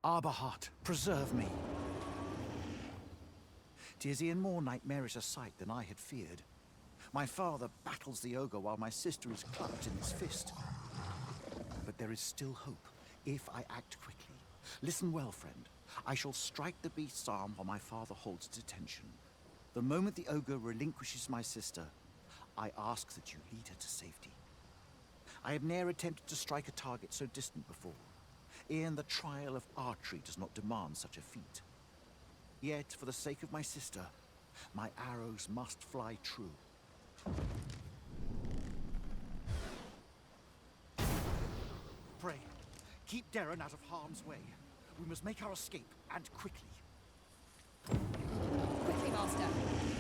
Arbahat, preserve me. 'Tis e'en more nightmarish a sight than I had feared. My father battles the ogre while my sister is clutched in his fist. But there is still hope, if I act quickly. Listen well, friend. I shall strike the beast's arm while my father holds its attention. The moment the ogre relinquishes my sister, I ask that you lead her to safety. I have ne'er attempted to strike a target so distant before. E'en the trial of archery does not demand such a feat. Yet, for the sake of my sister, my arrows must fly true. Pray, keep Darren out of harm's way. We must make our escape, and quickly. Quickly, Master.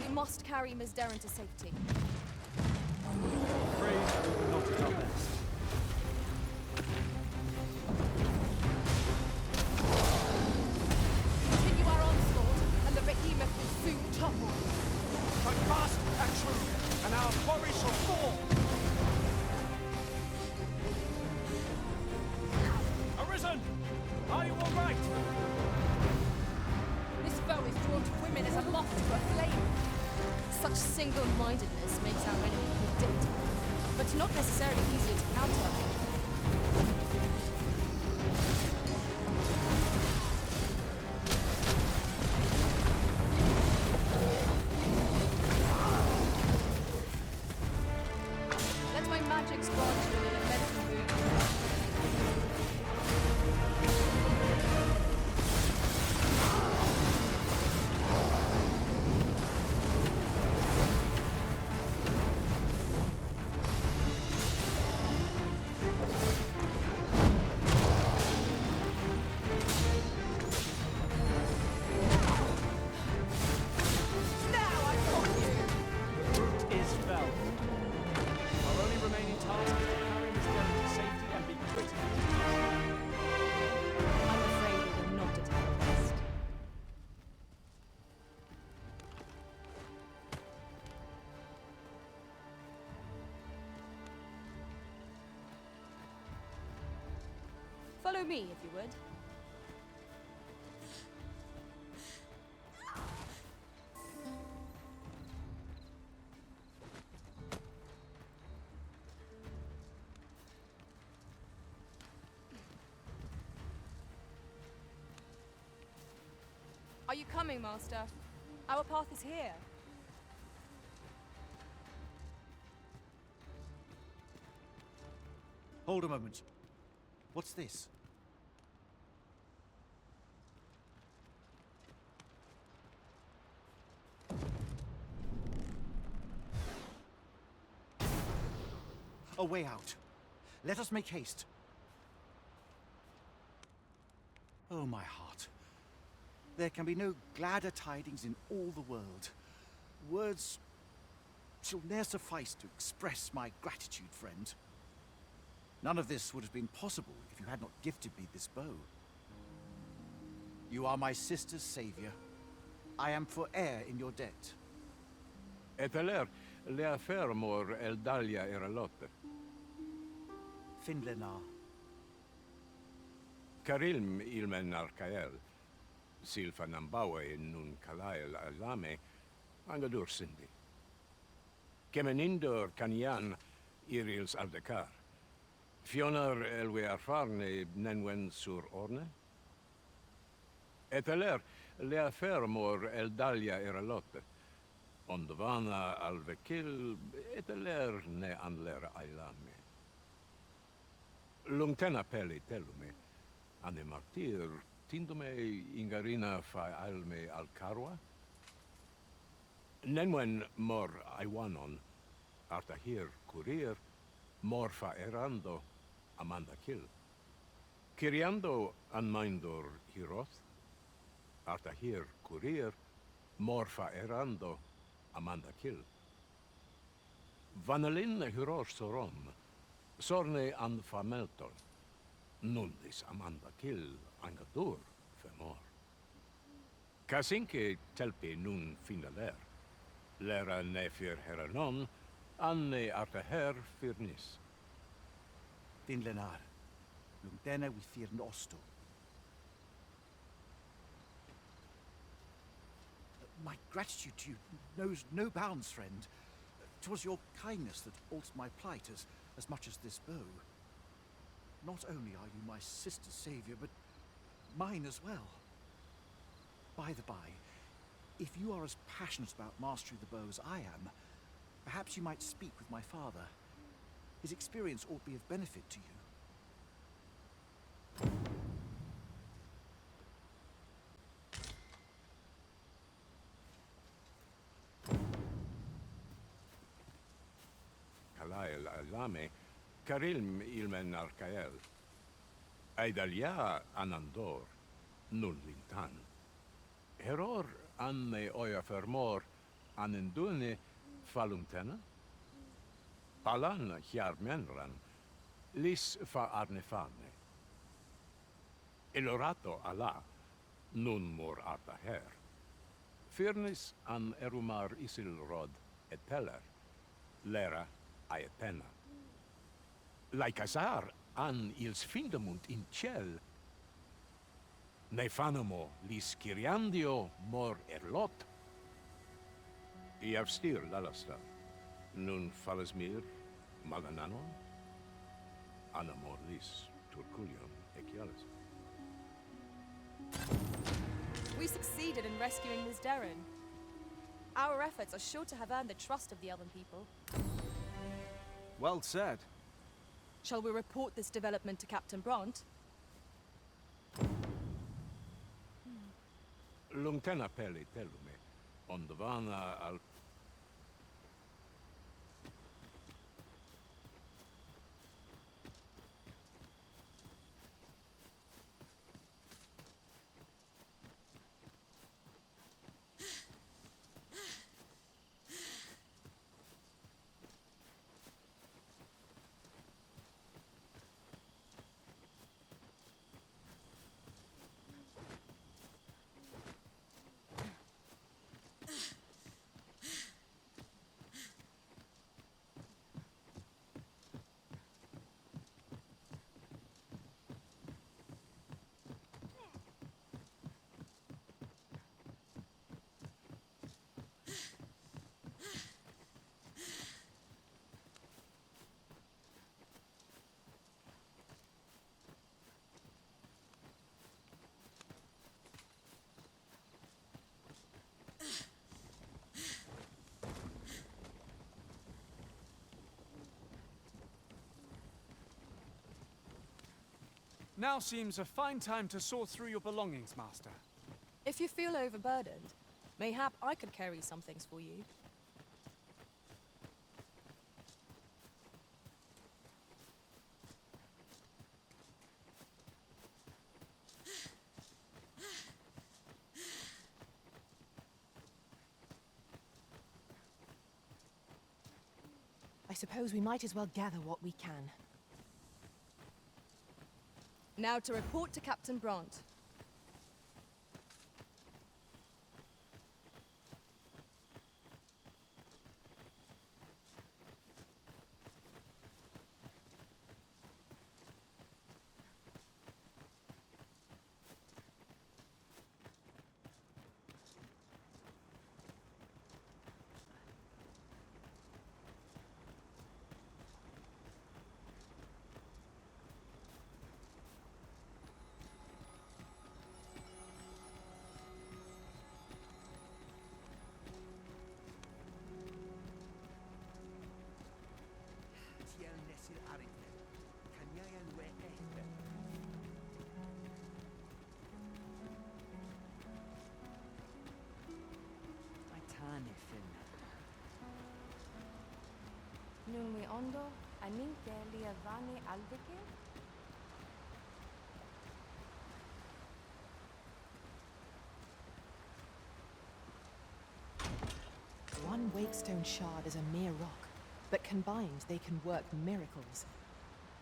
We must carry Miss Darren to safety. Afraid we're not at our best. Continue our onslaught, and the behemoth will soon topple. But fast and true, and our quarry shall fall! Arisen! Are you all right? This foe is drawn to women as a moth to a flame. Such single-mindedness makes our enemy predictable, but not necessarily easier to counter. Let my magics grant you an elemental move. Root is felled. Our only remaining task Follow me, if you would. Are you coming, Master? Our path is here. Hold a moment. What's this? A way out. Let us make haste. Oh, my heart. There can be no gladder tidings in all the world. Words shall ne'er suffice to express my gratitude, friend. None of this would have been possible if you had not gifted me this bow. You are my sister's savior. I am forever in your debt. Eteler, lea fermor el dalia eralotte. Finlenar. Karilm ilmen arcael. Silfa nambawe nun kalael alame. Angadur sindi. Kemenindor canian irils aldecar. Fionar elwe arfarne nenwen sur orne? Eteler, lea fermor el dalia eralotte. Ondvana alvekil, eteler ne anler ailame. Lungtena peli telume, ane martir, tindume ingarina fa alme alcarwa? Nenwen mor aiwanon, artahir curir, mor fa erando, amanda kill. Kiriando anmaindor hiroth, artahir curir, mor fa erando, amanda kill. Vanelin hirosh sorom, sorne an famelton, nundis amanda kill angadur femor. Kasinke telpi nun finaler, lera nefir heranon, anne artaher firnis. Finlenar. Lungdena we fear osto. My gratitude to you knows no bounds, friend. 'Twas your kindness that altered my plight as much as this bow. Not only are you my sister's savior, but mine as well. By the by, if you are as passionate about mastering the bow as I am, perhaps you might speak with my father. His experience ought to be of benefit to you. Kalael alame, karilm ilmen arcael. Aidalia anandor, nun lintan. Heror anne oia fermor, anendune falumtena? Palan hiarmenran, lis fa arnefane. Elorato ala, nun mor arta her. Firnis an erumar isilrod eteler, lera aetena. Laicasar an ils findamunt in ciel. Nefanamo lis Kyriandio mor erlot. Iavstir lalasta, nun falasmir malananon, anamor lis turculium ecialis. We succeeded in rescuing Miss Darren. Our efforts are sure to have earned the trust of the Elven people. Well said. Shall we report this development to Captain Bront? Lungtena peli telume, ondvana al... Now seems a fine time to sort through your belongings, Master. If you feel overburdened, mayhap I could carry some things for you. I suppose we might as well gather what we can. Now to report to Captain Brant. Nun mi ondo, aninte liavani alvike? One wakestone shard is a mere rock, but combined they can work miracles.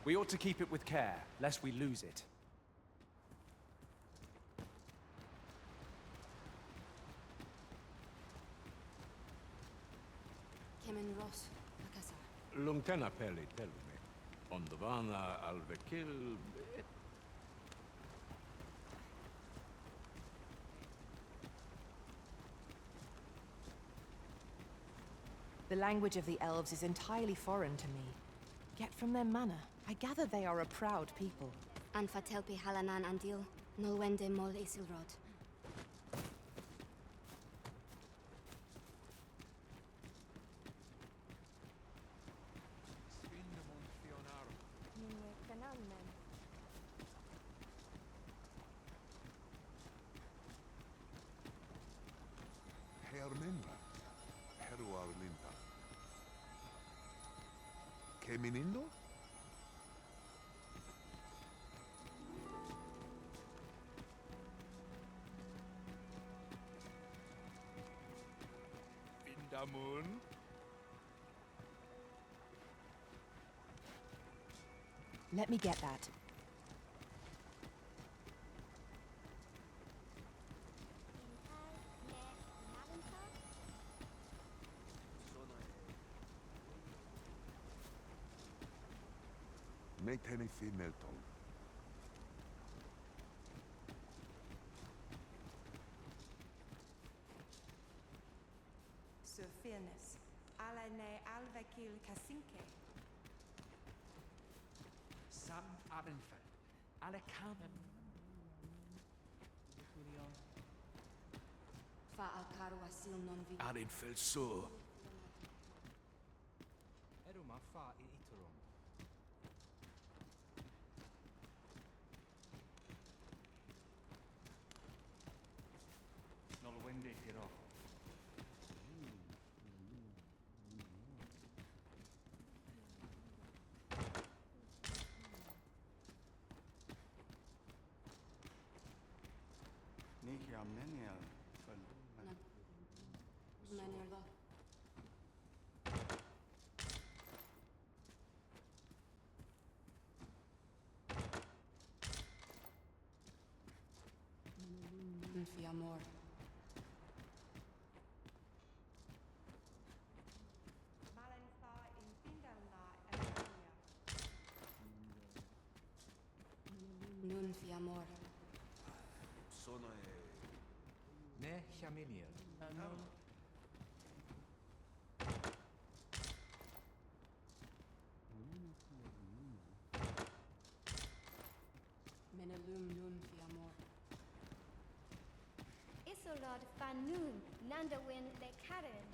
We ought to keep it with care, lest we lose it. Kemen Ross, Akasa. Lungtena peli telume. Ondovana alvekil. The language of the elves is entirely foreign to me. Yet from their manner, I gather they are a proud people. An fatelpi halanan andil, nolwende mol isilrod. Nun mi kanamen. Herminla. Heruar linta. Keminindo? Indamun. Let me get that. Meiteni fimelton. Sur fairness. Alane alvekil kasinke. Sam Abenfeld. Alekamen. Fa alcaro asil non vi. Arinfeld sur. Eruma fa I iterum. Nolwende hiro. Nikia menial. Menierdo. Fi amor. Malenfa in Pindalna Italia. Nun fi amor. Sono ne Chaminier. Menelum nun fi amor. Isilrod fanun, nandawin le karen.